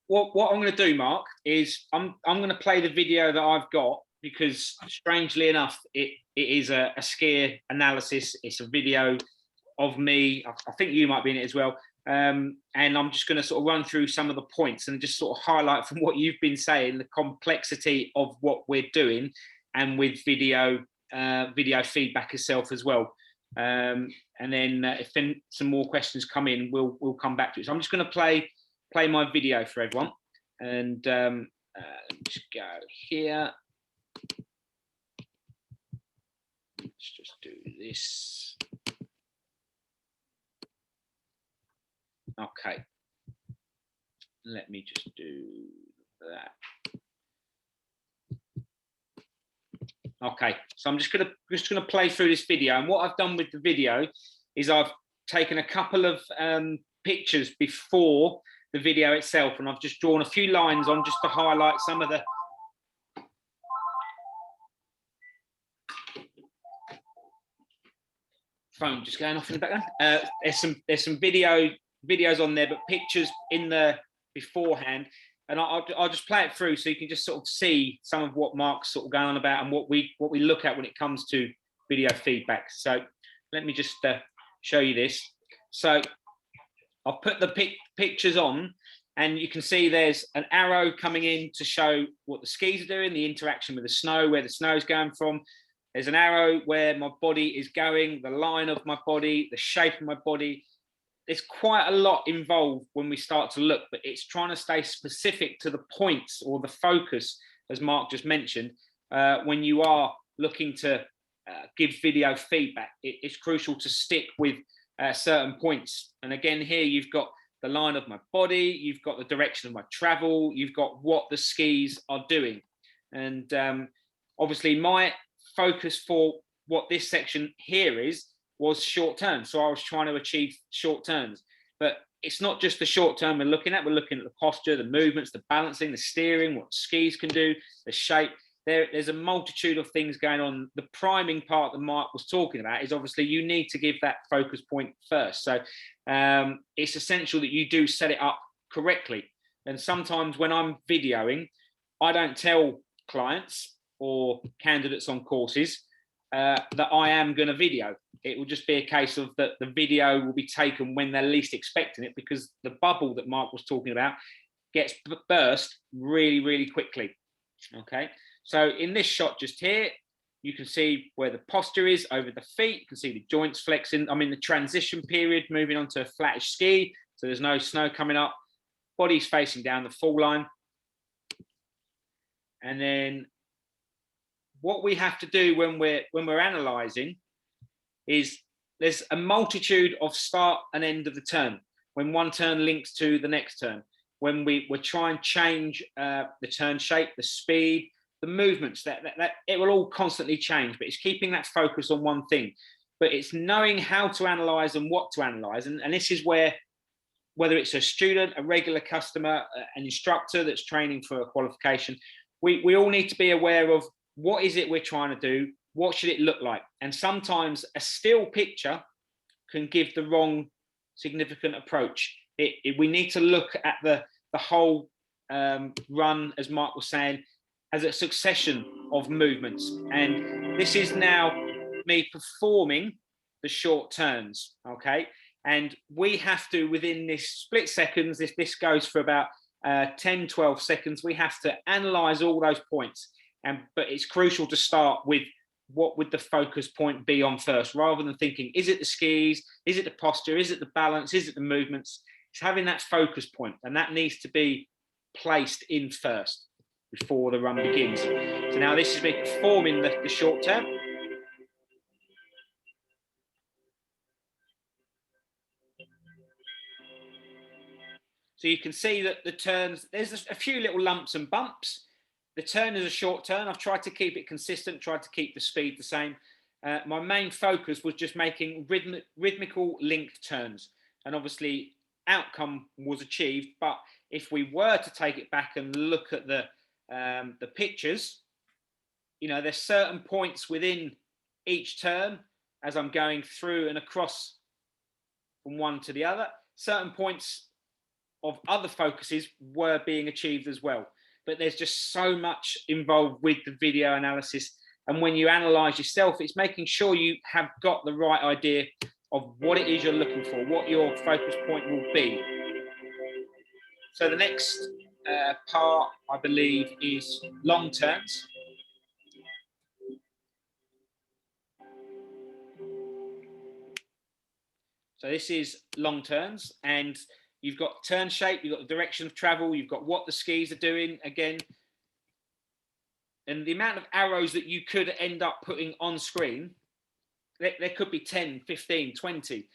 What I'm going to do, Mark, is I'm going to play the video that I've got, because strangely enough, it is a skier analysis. It's a video of me. I think you might be in it as well. And I'm just going to sort of run through some of the points and just sort of highlight from what you've been saying, the complexity of what we're doing, and with video feedback itself as well. And then if some more questions come in, we'll come back to it. So I'm just going to play my video for everyone, and just go here. Let's just do this. Okay, let me just do that. Okay, so I'm just gonna play through this video, and what I've done with the video is I've taken a couple of pictures before the video itself, and I've just drawn a few lines on just to highlight some of the phone just going off in the background. There's some videos on there, but pictures in the beforehand, and I'll just play it through so you can just sort of see some of what Mark's sort of going on about and what we look at when it comes to video feedback. So let me just show you this. So I'll put the pictures on, And you can see there's an arrow coming in to show what the skis are doing, the interaction with the snow, where the snow is going from. There's an arrow where my body is going, the line of my body, the shape of my body. There's quite a lot involved when we start to look, but it's trying to stay specific to the points or the focus, as Mark just mentioned, when you are looking to give video feedback. It's crucial to stick with certain points. And again, here you've got the line of my body, you've got the direction of my travel, you've got what the skis are doing. And obviously my focus for what this section here was short turns. So I was trying to achieve short turns, but it's not just the short term we're looking at the posture, the movements, the balancing, the steering, what skis can do, the shape. There's a multitude of things going on. The priming part that Mark was talking about is obviously you need to give that focus point first. So it's essential that you do set it up correctly. And sometimes when I'm videoing, I don't tell clients or candidates on courses that I am going to video. It will just be a case of that the video will be taken when they're least expecting it, because the bubble that Mark was talking about gets burst really, really quickly. Okay. So in this shot just here, you can see where the posture is over the feet. You can see the joints flexing. I'm in the transition period, moving on to a flattish ski. So there's no snow coming up. Body's facing down the fall line. And then what we have to do when we're analysing is there's a multitude of start and end of the turn. When one turn links to the next turn, when we try and change the turn shape, the speed, the movements, that it will all constantly change, but it's keeping that focus on one thing. But it's knowing how to analyze and what to analyze. And this is where, whether it's a student, a regular customer, an instructor that's training for a qualification, we all need to be aware of what is it we're trying to do, what should it look like. And sometimes a still picture can give the wrong significant approach. We need to look at the whole run, as Mark was saying, as a succession of movements. And this is now me performing the short turns, okay? And we have to, within this split seconds, if this goes for about 10, 12 seconds, we have to analyze all those points. But it's crucial to start with what would the focus point be on first, rather than thinking, is it the skis? Is it the posture? Is it the balance? Is it the movements? It's having that focus point, and that needs to be placed in first before the run begins. So now this is me performing the short term. So you can see that the turns, there's a few little lumps and bumps. The turn is a short turn. I've tried to keep it consistent, tried to keep the speed the same. My main focus was just making rhythmical linked turns. And obviously outcome was achieved. But if we were to take it back and look at the pictures, you know, there's certain points within each turn as I'm going through and across from one to the other. Certain points of other focuses were being achieved as well. But there's just so much involved with the video analysis. And when you analyze yourself, it's making sure you have got the right idea of what it is you're looking for, what your focus point will be. So the next part, I believe, is long turns. So this is long turns, and you've got turn shape, you've got the direction of travel, you've got what the skis are doing again. And the amount of arrows that you could end up putting on screen, there could be 10, 15, 20.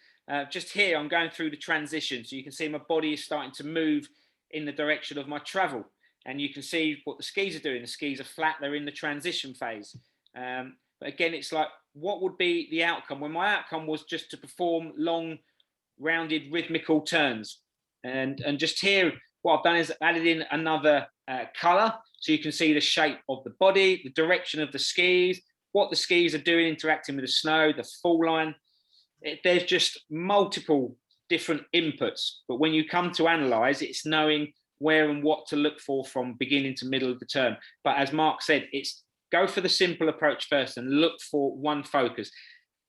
Just here, I'm going through the transition. So you can see my body is starting to move in the direction of my travel. And you can see what the skis are doing. The skis are flat, they're in the transition phase. But again, it's like, what would be the outcome? When my outcome was just to perform long, rounded, rhythmical turns. And just here, what I've done is added in another color. So you can see the shape of the body, the direction of the skis, what the skis are doing, interacting with the snow, the fall line. There's just multiple different inputs. But when you come to analyze, it's knowing where and what to look for from beginning to middle of the turn. But as Mark said, it's go for the simple approach first and look for one focus.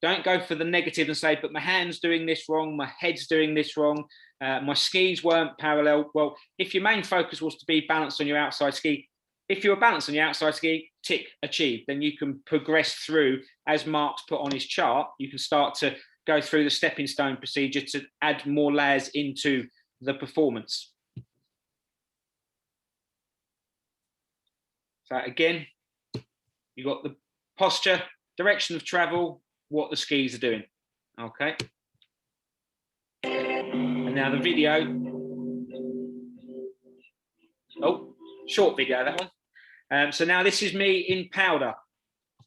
Don't go for the negative and say, but my hand's doing this wrong, my head's doing this wrong, my skis weren't parallel. Well, if your main focus was to be balanced on your outside ski, if you're balanced on your outside ski, tick, achieved, then you can progress through, as Mark's put on his chart, you can start to go through the stepping stone procedure to add more layers into the performance. So again, you've got the posture, direction of travel, what the skis are doing. Okay. And now the video. Oh, short video, that one. So now this is me in powder.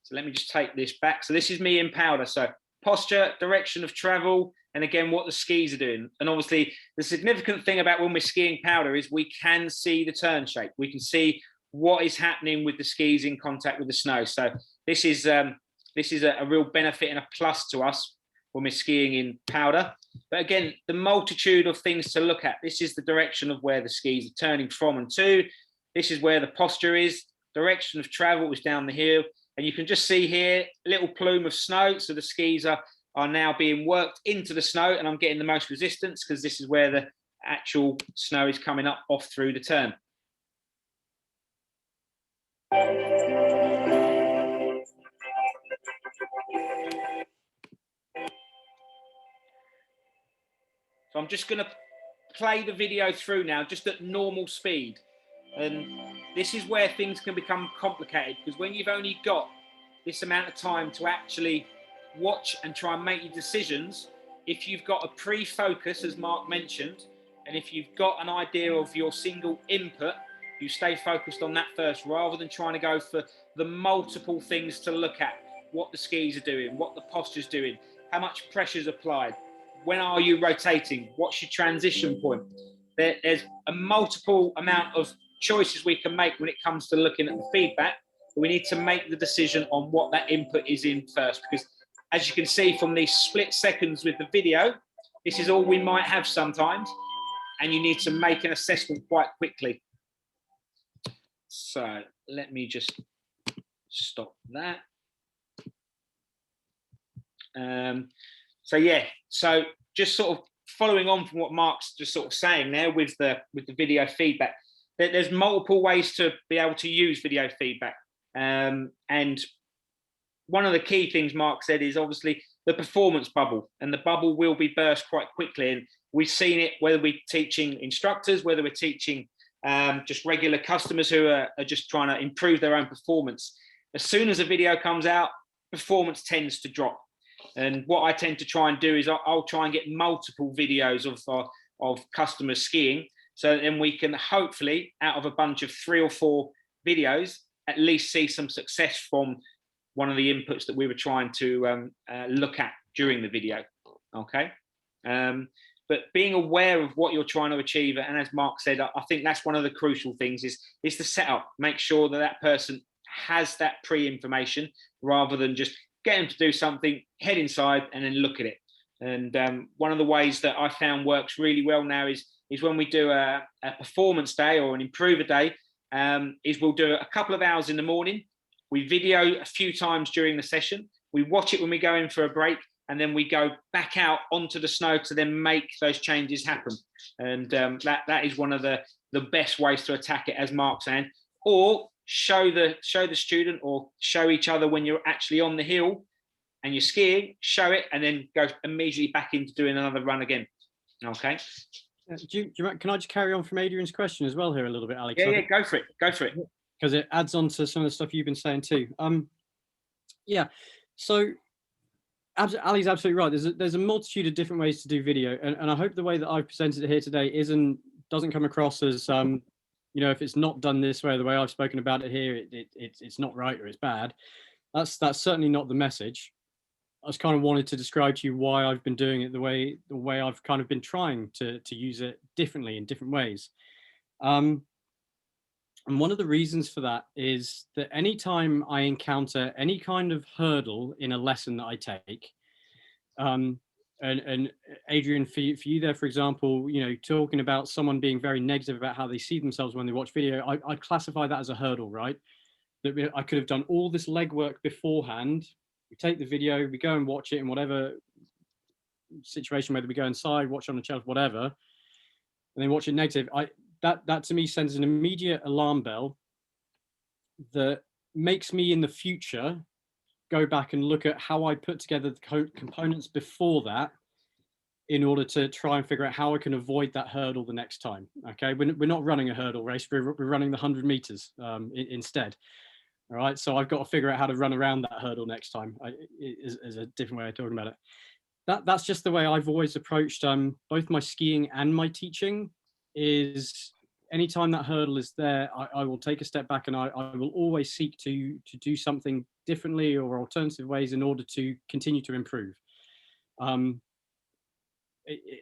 So let me just take this back. So this is me in powder. So posture, direction of travel, and again, what the skis are doing. And obviously, the significant thing about when we're skiing powder is we can see the turn shape. We can see what is happening with the skis in contact with the snow. So this is a real benefit and a plus to us when we're skiing in powder. But again, the multitude of things to look at. This is the direction of where the skis are turning from and to. This is where the posture is. Direction of travel is down the hill. And you can just see here, a little plume of snow. So the skis are now being worked into the snow, and I'm getting the most resistance because this is where the actual snow is coming up off through the turn. So I'm just going to play the video through now, just at normal speed. And this is where things can become complicated, because when you've only got this amount of time to actually watch and try and make your decisions, if you've got a pre-focus, as Mark mentioned, and if you've got an idea of your single input, you stay focused on that first, rather than trying to go for the multiple things to look at. What the skis are doing, what the posture's doing, how much pressure's applied, when are you rotating, what's your transition point. There's a multiple amount of choices we can make when it comes to looking at the feedback. We need to make the decision on what that input is in first, because as you can see from these split seconds with the video, this is all we might have sometimes, and you need to make an assessment quite quickly. So let me just stop that. So yeah, so just sort of following on from what Mark's just sort of saying there with the video feedback, there's multiple ways to be able to use video feedback. And one of the key things Mark said is obviously the performance bubble, and the bubble will be burst quite quickly. And we've seen it whether we're teaching instructors, whether we're teaching just regular customers who are just trying to improve their own performance. As soon as a video comes out, performance tends to drop. And what I tend to try and do is I'll try and get multiple videos of customers skiing. So then we can hopefully, out of a bunch of 3 or 4 videos, at least see some success from one of the inputs that we were trying to look at during the video. Okay. But being aware of what you're trying to achieve, and as Mark said, I think that's one of the crucial things is the setup. Make sure that that person has that pre-information rather than just get them to do something, head inside and then look at it. And one of the ways that I found works really well now is when we do a performance day or an improver day, is we'll do a couple of hours in the morning. We video a few times during the session. We watch it when we go in for a break, and then we go back out onto the snow to then make those changes happen. And that is one of the best ways to attack it, as Mark's saying. Or show the student or show each other when you're actually on the hill and you're skiing, show it, and then go immediately back into doing another run again. Okay. Can I just carry on from Adrian's question as well here a little bit, Alex? Yeah, go for it. Go for it. Because it adds on to some of the stuff you've been saying too. Yeah. So Ali's absolutely right. There's a multitude of different ways to do video, and I hope the way that I've presented it here today doesn't come across as if it's not done this way, the way I've spoken about it here, it's not right or it's bad. That's certainly not the message. I just kind of wanted to describe to you why I've been doing it the way I've kind of been trying to use it differently in different ways. And one of the reasons for that is that anytime I encounter any kind of hurdle in a lesson that I take, and Adrian, for you there, for example, talking about someone being very negative about how they see themselves when they watch video, I classify that as a hurdle, right? That I could have done all this legwork beforehand, We take the video, we go and watch it in whatever situation, whether we go inside, watch on the shelf, whatever, and then watch it negative. That to me sends an immediate alarm bell that makes me in the future go back and look at how I put together the components before that in order to try and figure out how I can avoid that hurdle the next time. Okay, we're not running a hurdle race, we're running the 100 meters instead. All right, so I've got to figure out how to run around that hurdle next time. Is a different way of talking about it. That's just the way I've always approached both my skiing and my teaching. Is anytime that hurdle is there, I will take a step back, and I will always seek to do something differently or alternative ways in order to continue to improve.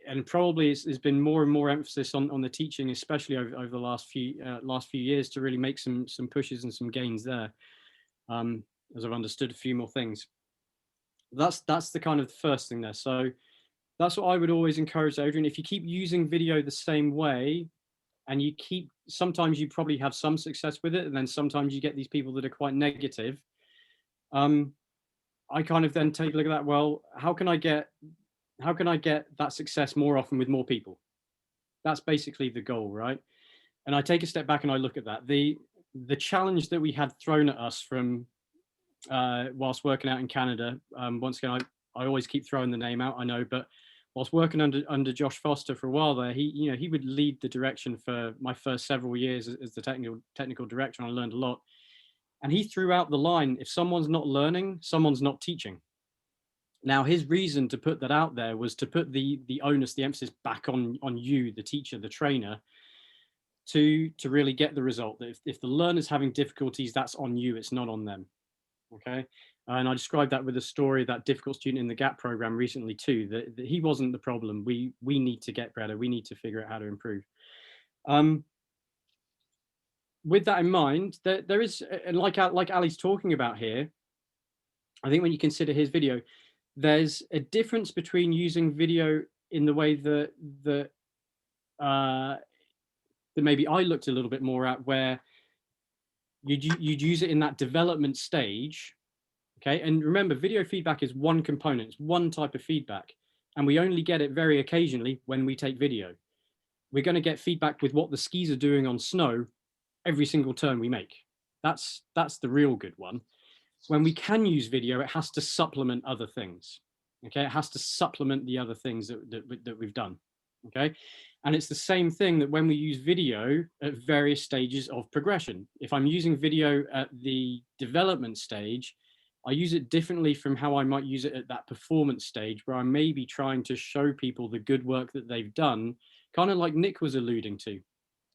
And probably there's been more and more emphasis on the teaching, especially over the last few years, to really make some pushes and some gains there, as I've understood a few more things. That's the kind of the first thing there. So that's what I would always encourage, Adrian. If you keep using video the same way, and sometimes you probably have some success with it, and then sometimes you get these people that are quite negative. I kind of then take a look at that. Well, how can I get that success more often with more people? That's basically the goal, right? And I take a step back and I look at that. The challenge that we had thrown at us from whilst working out in Canada, once again, I always keep throwing the name out, I know, but whilst working under Josh Foster for a while there, he would lead the direction for my first several years as the technical director, and I learned a lot. And he threw out the line, if someone's not learning, someone's not teaching. Now, his reason to put that out there was to put the onus, the emphasis back on you, the teacher, the trainer, to really get the result. That if the learner's having difficulties, that's on you, it's not on them. Okay. And I described that with a story of that difficult student in the GAP program recently too, that he wasn't the problem. We need to get better. We need to figure out how to improve. With that in mind, there is, and like Ali's talking about here, I think when you consider his video, there's a difference between using video in the way that maybe I looked a little bit more at, where you'd use it in that development stage. Okay, and remember, video feedback is one component, it's one type of feedback, and we only get it very occasionally when we take video. We're going to get feedback with what the skis are doing on snow every single turn we make. That's the real good one. When we can use video, it has to supplement other things. Okay, it has to supplement the other things that we've done. Okay, and it's the same thing that when we use video at various stages of progression. If I'm using video at the development stage, I use it differently from how I might use it at that performance stage, where I may be trying to show people the good work that they've done, kind of like Nick was alluding to.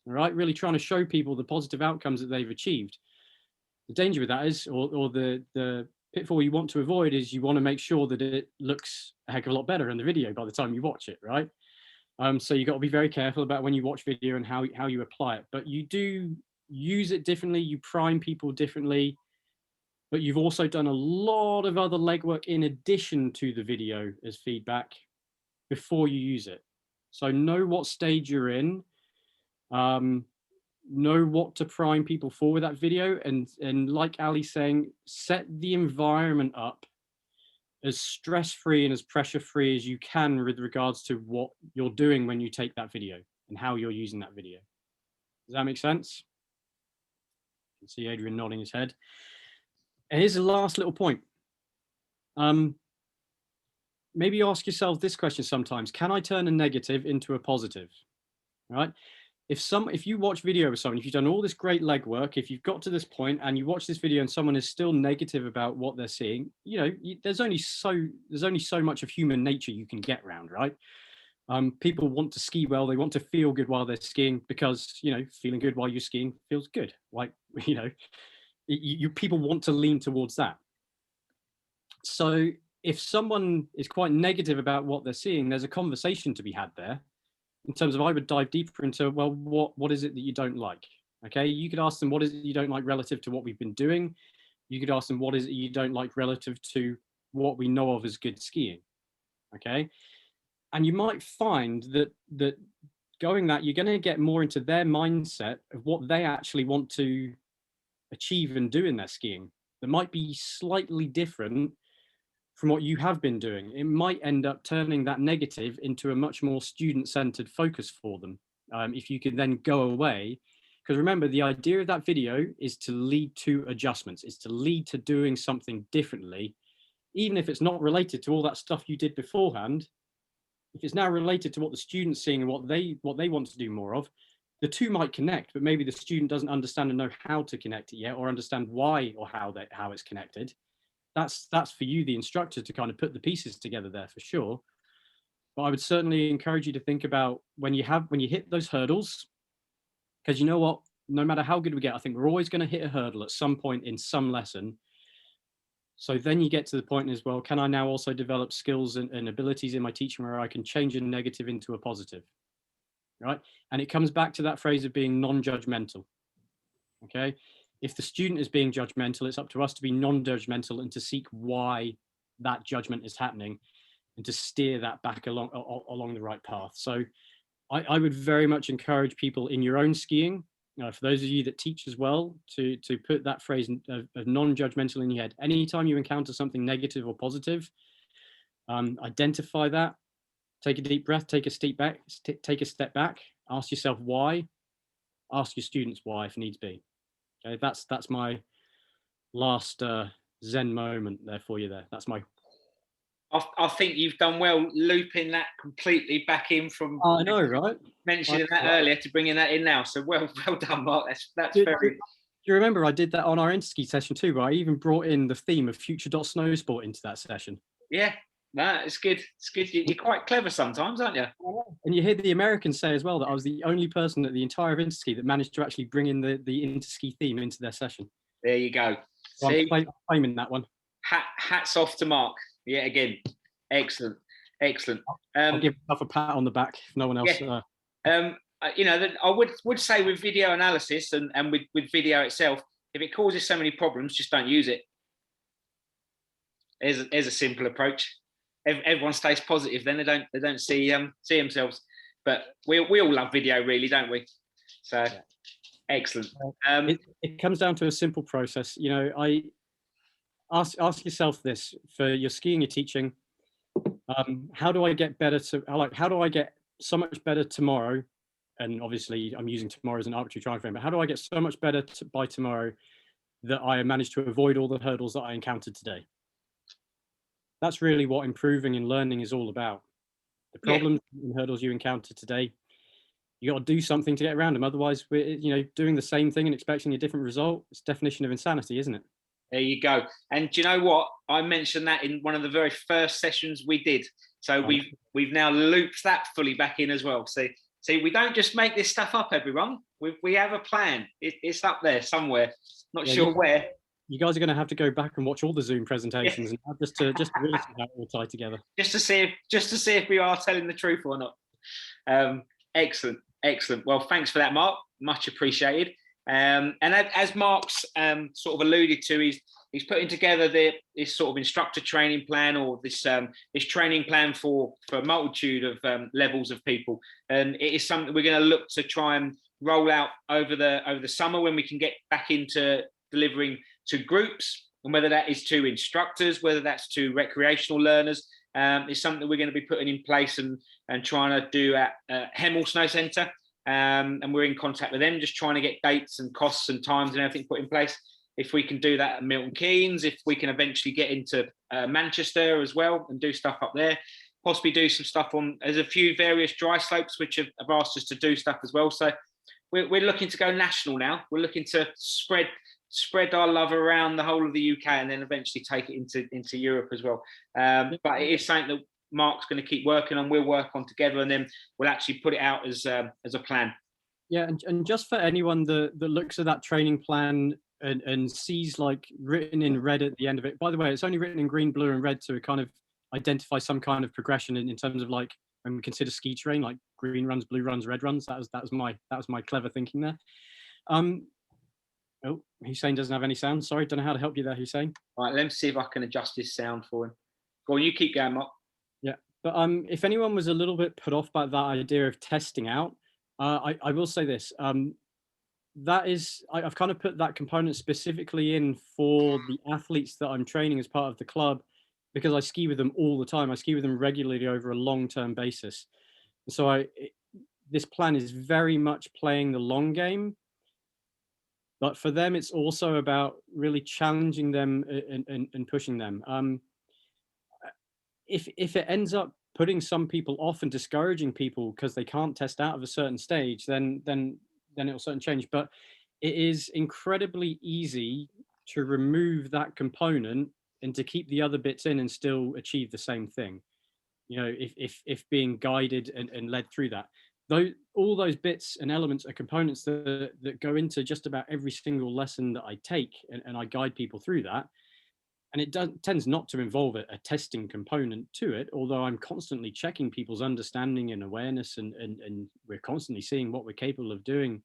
All right, really trying to show people the positive outcomes that they've achieved. The danger with that is, or the pitfall you want to avoid, is you want to make sure that it looks a heck of a lot better in the video by the time you watch it, right? So you got to be very careful about when you watch video and how you apply it. But you do use it differently, you prime people differently, but you've also done a lot of other legwork in addition to the video as feedback before you use it. So know what stage you're in, know what to prime people for with that video, and like Ali's saying, set the environment up as stress-free and as pressure-free as you can with regards to what you're doing when you take that video and how you're using that video. Does that make sense? You can see Adrian nodding his head. And here's the last little point. Maybe ask yourself this question sometimes: can I turn a negative into a positive? Right? If you watch video with someone, if you've done all this great legwork, if you've got to this point and you watch this video and someone is still negative about what they're seeing, there's only so much of human nature you can get around, right? People want to ski well, they want to feel good while they're skiing, because feeling good while you're skiing feels good. Like people want to lean towards that. So if someone is quite negative about what they're seeing, there's a conversation to be had there. In terms of, I would dive deeper into, well, what is it that you don't like? Okay, you could ask them, what is it you don't like relative to what we've been doing? You could ask them, what is it you don't like relative to what we know of as good skiing? Okay, and you might find that going that, you're going to get more into their mindset of what they actually want to achieve and do in their skiing. That might be slightly different from what you have been doing. It might end up turning that negative into a much more student-centered focus for them. If you can then go away, because remember, the idea of that video is to lead to adjustments, is to lead to doing something differently, even if it's not related to all that stuff you did beforehand. If it's now related to what the student's seeing and what they want to do more of, the two might connect, but maybe the student doesn't understand and know how to connect it yet, or understand why or how it's connected. That's for you, the instructor, to kind of put the pieces together there for sure. But I would certainly encourage you to think about when you hit those hurdles, because you know what, no matter how good we get, I think we're always going to hit a hurdle at some point in some lesson. So then you get to the point as well, can I now also develop skills and abilities in my teaching where I can change a negative into a positive, right? And it comes back to that phrase of being non-judgmental, okay? If the student is being judgmental, it's up to us to be non-judgmental and to seek why that judgment is happening and to steer that back along the right path. So I would very much encourage people in your own skiing, for those of you that teach as well, to put that phrase of non-judgmental in your head. Anytime you encounter something negative or positive, identify that, take a deep breath, take a step back, ask yourself why, ask your students why if needs be. Okay, that's my last Zen moment there for you there. That's my... I think you've done well looping that completely back in from. I know, right? Mentioning that earlier to bringing that in now. So well done, Mark. That's Do very. you remember I did that on our interski session too, where I even brought in the theme of future.snowsport into that session. Yeah, no, it's good. It's good. You're quite clever sometimes, aren't you? And you hear the Americans say as well that I was the only person at the entire interski that managed to actually bring in the interski theme into their session. There you go. So I'm claiming that one. Hats off to Mark. Yeah, again, excellent. I'll give myself a pat on the back if no one else. Yeah. I would say with video analysis and with video itself, if it causes so many problems, just don't use it. There's a simple approach. Everyone stays positive, then they don't see themselves. But we all love video, really, don't we? So yeah. Excellent. It comes down to a simple process. I ask yourself this for your skiing, your teaching. How do I get better how do I get so much better tomorrow? And obviously I'm using tomorrow as an arbitrary time frame, but how do I get so much better by tomorrow that I managed to avoid all the hurdles that I encountered today? That's really what improving and learning is all about. The problems and hurdles you encounter today, you got to do something to get around them. Otherwise, we're doing the same thing and expecting a different result. It's definition of insanity, isn't it? There you go. And do you know what? I mentioned that in one of the very first sessions we did. So we've now looped that fully back in as well. See, we don't just make this stuff up, everyone. We have a plan. It's up there somewhere. Not sure where. You guys are going to have to go back and watch all the Zoom presentations and just to really see how it all tied together. Just to see if we are telling the truth or not. Excellent. Well, thanks for that, Mark. Much appreciated. And as Mark's sort of alluded to, he's putting together this sort of instructor training plan, or this training plan for a multitude of levels of people, and it is something we're going to look to try and roll out over the summer when we can get back into delivering to groups, and whether that is to instructors, whether that's to recreational learners, is something that we're going to be putting in place and trying to do at Hemel Snow Centre. And we're in contact with them, just trying to get dates and costs and times and everything put in place. If we can do that at Milton Keynes, if we can eventually get into Manchester as well and do stuff up there, possibly do some stuff there's a few various dry slopes which have asked us to do stuff as well. So we're looking to go national now. We're looking to spread our love around the whole of the UK and then eventually take it into Europe as well. But it is something that Mark's going to keep working on. We'll work on together, and then we'll actually put it out as a plan. Yeah, and just for anyone that looks at that training plan and sees like written in red at the end of it. By the way, it's only written in green, blue, and red to kind of identify some kind of progression in terms of like when we consider ski terrain, like green runs, blue runs, red runs. That was my clever thinking there. Oh, Hussein doesn't have any sound. Sorry, don't know how to help you there, Hussein. All right, let me see if I can adjust his sound for him. Go on, you keep going, Mark. Yeah, but if anyone was a little bit put off by that idea of testing out, I will say this. I've kind of put that component specifically in for the athletes that I'm training as part of the club, because I ski with them all the time. I ski with them regularly over a long-term basis. So this plan is very much playing the long game, but for them, it's also about really challenging them and pushing them. If it ends up putting some people off and discouraging people because they can't test out of a certain stage, then it'll certainly change. But it is incredibly easy to remove that component and to keep the other bits in and still achieve the same thing. You know, if being guided and led through that. All those bits and elements are components that go into just about every single lesson that I take, and I guide people through that. And it tends not to involve a testing component to it, although I'm constantly checking people's understanding and awareness, and we're constantly seeing what we're capable of doing,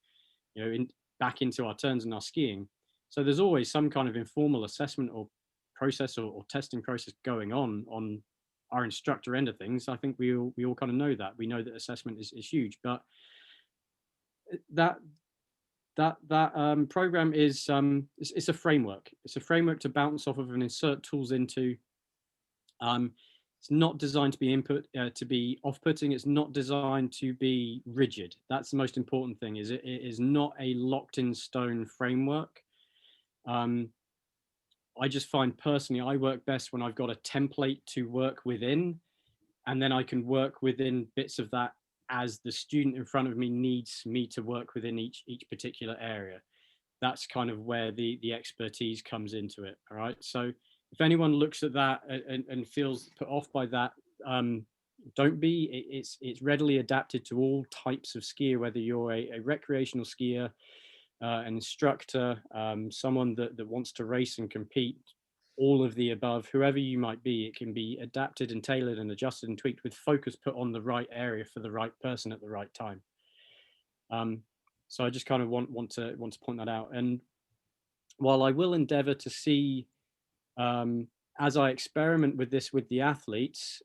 you know, back into our turns and our skiing. So there's always some kind of informal assessment or process or testing process going on our instructor end of things. I think we all kind of know that. We know that assessment is huge, but that program is it's a framework. It's a framework to bounce off of and insert tools into. It's not designed to be off-putting. It's not designed to be rigid. That's the most important thing. Is it is not a locked-in-stone framework. I just find personally I work best when I've got a template to work within, and then I can work within bits of that as the student in front of me needs me to work within each particular area. That's kind of where the expertise comes into it. All right. So if anyone looks at that and feels put off by that, don't be. It's readily adapted to all types of skier, whether you're a recreational skier, an instructor, someone that wants to race and compete, all of the above, whoever you might be. It can be adapted and tailored and adjusted and tweaked with focus put on the right area for the right person at the right time. So I just kind of want to point that out. And while I will endeavor to see, as I experiment with this with the athletes,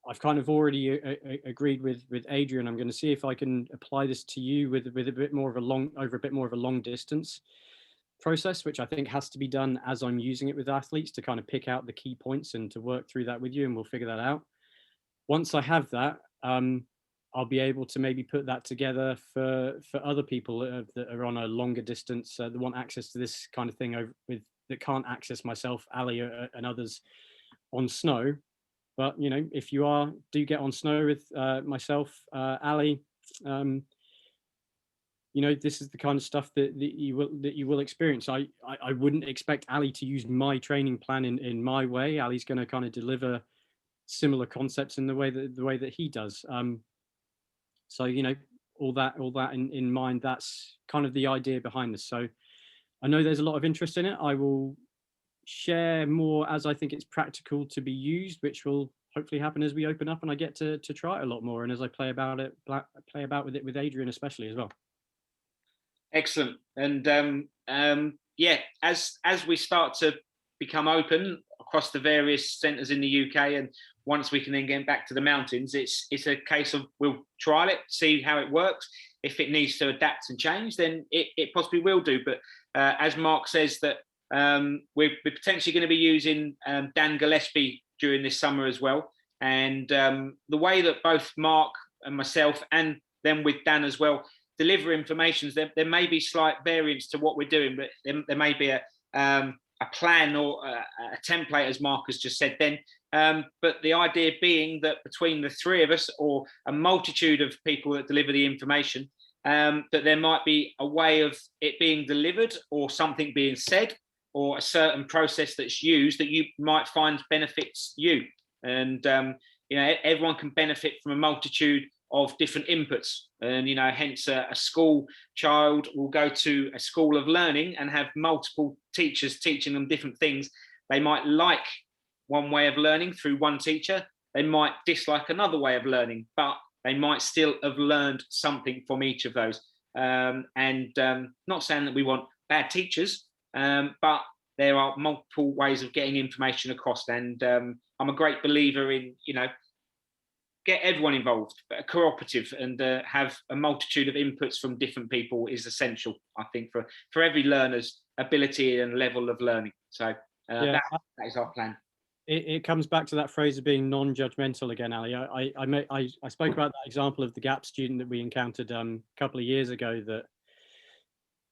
I've kind of already agreed with Adrian. I'm going to see if I can apply this to you with a bit more of a long distance process, which I think has to be done as I'm using it with athletes to kind of pick out the key points and to work through that with you, and we'll figure that out. Once I have that, I'll be able to maybe put that together for other people that are on a longer distance, that want access to this kind of thing that can't access myself, Ali, and others on snow. But, you know, if you do get on snow with myself, Ali, you know, this is the kind of stuff that you will experience. I wouldn't expect Ali to use my training plan in my way. Ali's going to kind of deliver similar concepts in the way that he does. So, you know, all that in mind, that's kind of the idea behind this. So I know there's a lot of interest in it. I will share more as I think it's practical to be used, which will hopefully happen as we open up and I get to try it a lot more, and as I play about with it with Adrian especially as well. Excellent. And yeah, as we start to become open across the various centres in the UK, and once we can then get back to the mountains, it's a case of we'll trial it, see how it works. If it needs to adapt and change, then it possibly will do. But as Mark says, that we're potentially going to be using Dan Gillespie during this summer as well. And the way that both Mark and myself, and then with Dan as well, deliver information, there may be slight variance to what we're doing, but there may be a plan or a template, as Mark has just said then. But the idea being that between the three of us, or a multitude of people that deliver the information, that there might be a way of it being delivered, or something being said, or a certain process that's used that you might find benefits you. And you know, everyone can benefit from a multitude of different inputs, and you know, hence a school child will go to a school of learning and have multiple teachers teaching them different things. They might like one way of learning through one teacher, they might dislike another way of learning, but they might still have learned something from each of those. And not saying that we want bad teachers, but there are multiple ways of getting information across. And I'm a great believer in, you know, get everyone involved, but cooperative, and have a multitude of inputs from different people is essential, I think, for every learner's ability and level of learning. So that is our plan. it comes back to that phrase of being non-judgmental again, Ali. I spoke about that example of the gap student that we encountered a couple of years ago that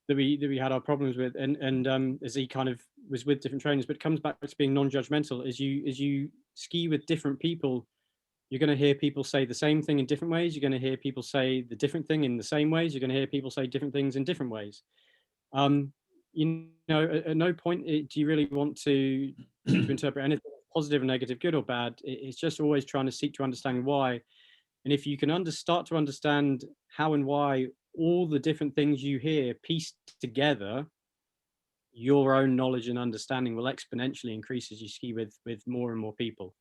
we had our problems with, and as he kind of was with different trainers, but it comes back to being non-judgmental. As you ski with different people, you're going to hear people say the same thing in different ways. You're going to hear people say the different thing in the same ways. You're going to hear people say different things in different ways. You know, at no point do you really want to interpret anything positive or negative, good or bad. It's just always trying to seek to understand why. And if you can start to understand how and why all the different things you hear pieced together, your own knowledge and understanding will exponentially increase as you ski with more and more people.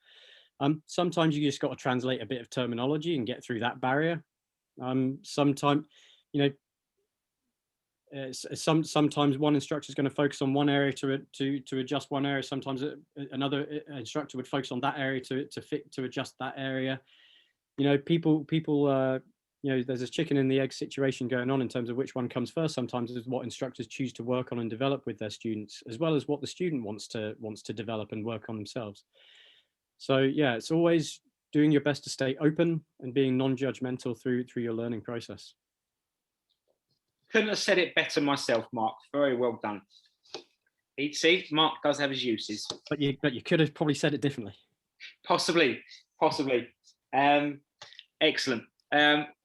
Sometimes you just got to translate a bit of terminology and get through that barrier. Sometimes, you know, sometimes one instructor is going to focus on one area to adjust one area. Sometimes another instructor would focus on that area to adjust that area. You know, people you know, there's a chicken and the egg situation going on in terms of which one comes first. Sometimes is what instructors choose to work on and develop with their students, as well as what the student wants to develop and work on themselves. So yeah, it's always doing your best to stay open and being non-judgmental through your learning process. Couldn't have said it better myself, Mark. Very well done. See, Mark does have his uses. But you could have probably said it differently. Possibly. Excellent.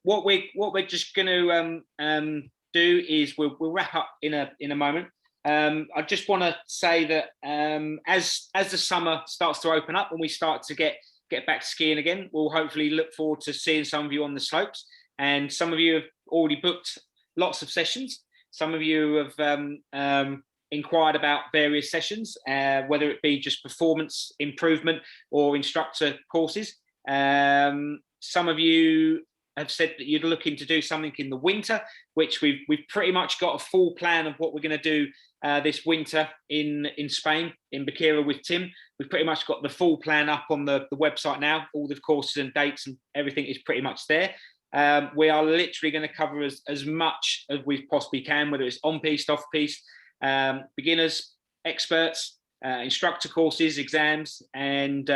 What we're just going to do is we'll wrap up in a moment. I just want to say that as the summer starts to open up and we start to get back skiing again, we'll hopefully look forward to seeing some of you on the slopes. And some of you have already booked lots of sessions. Some of you have inquired about various sessions, whether it be just performance improvement or instructor courses. Some of you have said that you're looking to do something in the winter, which we've pretty much got a full plan of what we're going to do this winter in Spain, in Baqueira with Tim. We've pretty much got the full plan up on the website now. All the courses and dates and everything is pretty much there. We are literally going to cover as much as we possibly can, whether it's on-piste, off-piste, beginners, experts, instructor courses, exams, and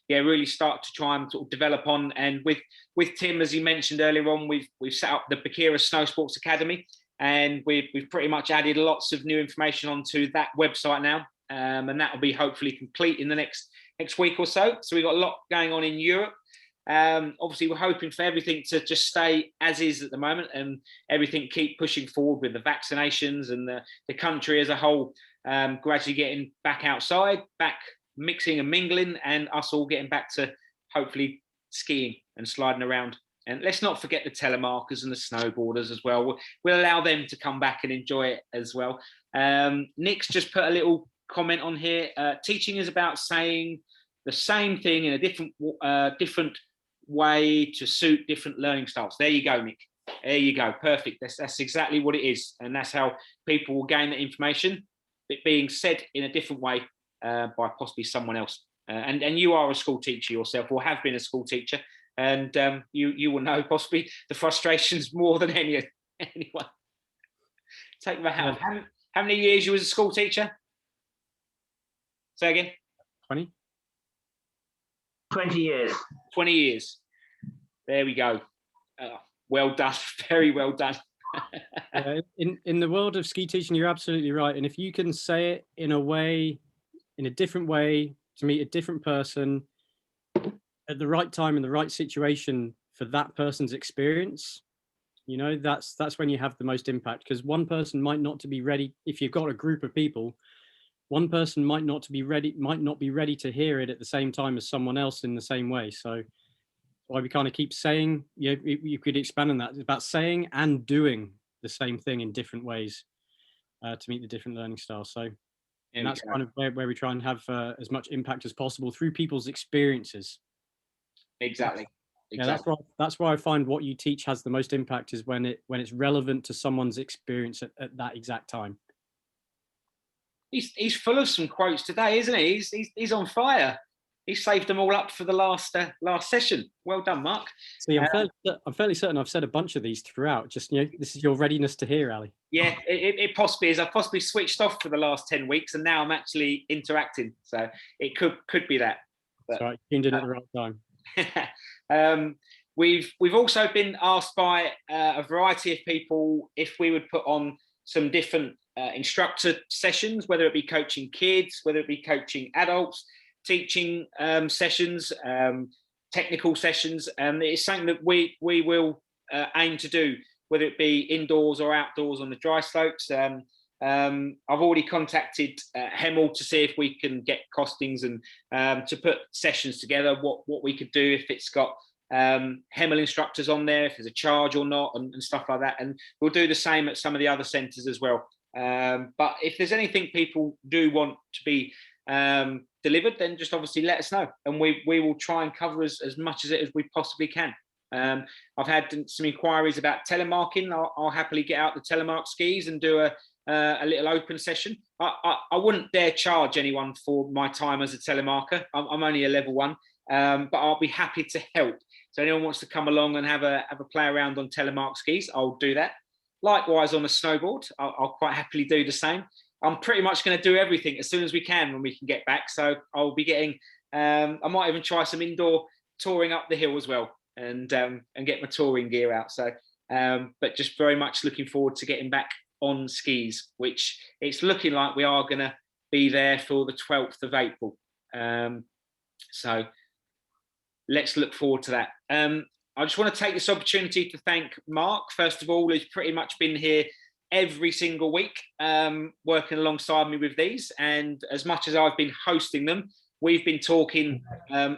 really start to try and sort of develop on. And with Tim, as he mentioned earlier on, we've set up the Baqueira Snowsports Academy, and we've pretty much added lots of new information onto that website now, and that will be hopefully complete in the next week or so. So we've got a lot going on in Europe. Obviously, we're hoping for everything to just stay as is at the moment, and everything keep pushing forward with the vaccinations and the country as a whole gradually getting back outside, back mixing and mingling, and us all getting back to hopefully skiing and sliding around. And let's not forget the telemarkers and the snowboarders as well. We'll allow them to come back and enjoy it as well. Nick's just put a little comment on here. Teaching is about saying the same thing in a different way to suit different learning styles. There you go, Nick. There you go. Perfect. That's exactly what it is. And that's how people will gain the information, it being said in a different way by possibly someone else. And you are a school teacher yourself, or have been a school teacher, and you will know possibly the frustrations more than anyone. Take my hat. How many years you was a school teacher? Say again. 20. 20 years. 20 years. There we go. Well done. Very well done. In the world of ski teaching, you're absolutely right. And if you can say it in a different way to meet a different person at the right time in the right situation for that person's experience, you know, that's when you have the most impact. Because one person might not be ready. If you've got a group of people, one person might not be ready to hear it at the same time as someone else in the same way. So why we kind of keep saying, you could expand on that. It's about saying and doing the same thing in different ways to meet the different learning styles. So and that's kind of where we try and have as much impact as possible through people's experiences. Exactly. Yeah, that's why I find what you teach has the most impact is when it's relevant to someone's experience at that exact time. He's full of some quotes today, isn't he? He's on fire. He saved them all up for the last session. Well done, Mark. See, I'm fairly certain I've said a bunch of these throughout. Just, this is your readiness to hear, Ali. Yeah, it possibly is. I've possibly switched off for the last 10 weeks, and now I'm actually interacting. So it could be that. But, Sorry, tuned in at the right time. we've also been asked by a variety of people if we would put on some different instructor sessions, whether it be coaching kids, whether it be coaching adults, teaching sessions, technical sessions. It's something that we will aim to do, whether it be indoors or outdoors on the dry slopes. I've already contacted Hemel to see if we can get costings and to put sessions together, what we could do if it's got Hemel instructors on there, if there's a charge or not, and stuff like that. And we'll do the same at some of the other centres as well. But if there's anything people do want to be delivered, then just obviously let us know, and we will try and cover as much as it as we possibly can. I've had some inquiries about telemarking. I'll happily get out the telemark skis and do a little open session. I wouldn't dare charge anyone for my time as a telemarker. I'm only a level 1, but I'll be happy to help. So anyone wants to come along and have a play around on telemark skis, I'll do that. Likewise on a snowboard, I'll quite happily do the same. I'm pretty much going to do everything as soon as we can when we can get back. So I'll be getting, I might even try some indoor touring up the hill as well, and get my touring gear out. So, but just very much looking forward to getting back on skis, which it's looking like we are going to be there for the 12th of April. So let's look forward to that. I just want to take this opportunity to thank Mark, first of all, who's pretty much been here every single week, working alongside me with these. And as much as I've been hosting them, we've been talking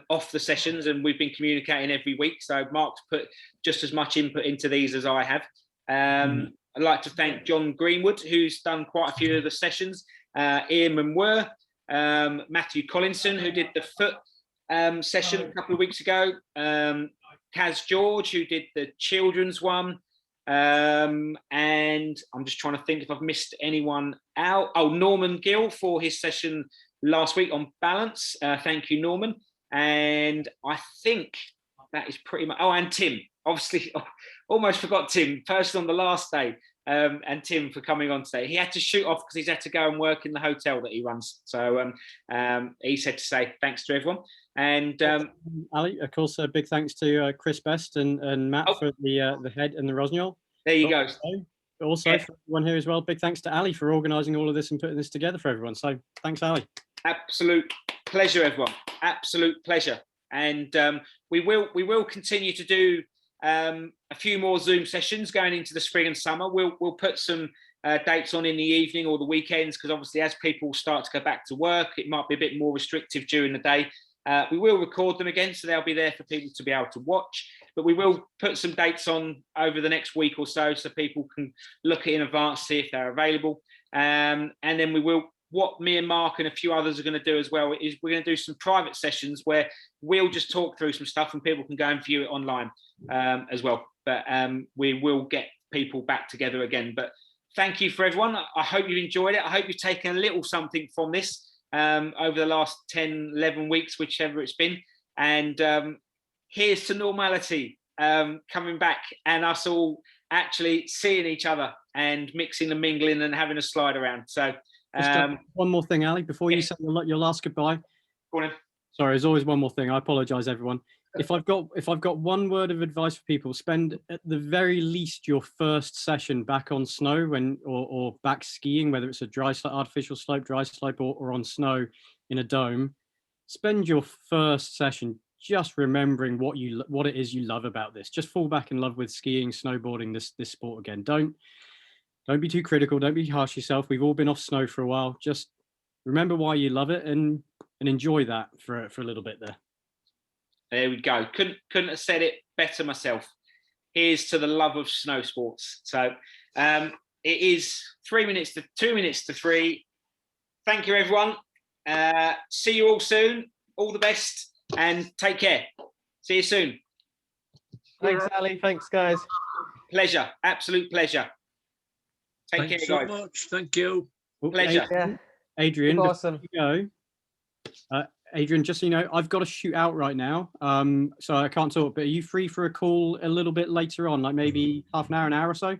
off the sessions, and we've been communicating every week. So Mark's put just as much input into these as I have. I'd like to thank John Greenwood, who's done quite a few of the sessions, Ian Monroe, Matthew Collinson, who did the foot session a couple of weeks ago, Kaz George, who did the children's one, and I'm just trying to think if I've missed anyone out. Oh, Norman Gill for his session last week on balance. Thank you, Norman. And I think that is pretty much, oh, and Tim, obviously, almost forgot Tim, person on the last day, and Tim for coming on today. He had to shoot off because he's had to go and work in the hotel that he runs. So he said to say thanks to everyone. And Ali, of course, a big thanks to Chris Best and Matt for the head and the Rosniol. There you go. Also, for everyone here as well, big thanks to Ali for organising all of this and putting this together for everyone. So thanks, Ali. Absolute pleasure, everyone. Absolute pleasure. And we will continue to do a few more Zoom sessions going into the spring and summer. We'll put some dates on in the evening or the weekends, because obviously as people start to go back to work, it might be a bit more restrictive during the day. We will record them again, so they'll be there for people to be able to watch. But we will put some dates on over the next week or so people can look at in advance, see if they're available. And then we will, what me and Mark and a few others are going to do as well, is we're going to do some private sessions where we'll just talk through some stuff and people can go and view it online as well. But we will get people back together again. But thank you for everyone. I hope you've enjoyed it. I hope you've taken a little something from this over the last 10, 11 weeks, whichever it's been. And here's to normality coming back, and us all actually seeing each other and mixing and mingling and having a slide around. So one more thing, Ali, before you say your last goodbye. Go on. Sorry, there's always one more thing. I apologise, everyone. If I've got one word of advice for people, spend at the very least your first session back on snow or back skiing, whether it's a dry slope, artificial slope, dry slope, or on snow in a dome. Spend your first session just remembering what it is you love about this. Just fall back in love with skiing, snowboarding, this sport again. Don't be too critical. Don't be harsh yourself. We've all been off snow for a while. Just remember why you love it and enjoy that for a little bit there. There we go. Couldn't have said it better myself. Here's to the love of snow sports. So it is 2 minutes to 3. Thank you, everyone. See you all soon. All the best and take care. See you soon. Thanks, Ali. Thanks, guys. Pleasure. Absolute pleasure. Take Thanks care, so guys. much. Thank you. Pleasure. Yeah. Adrian, Awesome. Adrian, just so you know, I've got to shoot out right now, so I can't talk. But are you free for a call a little bit later on, like maybe half an hour or so?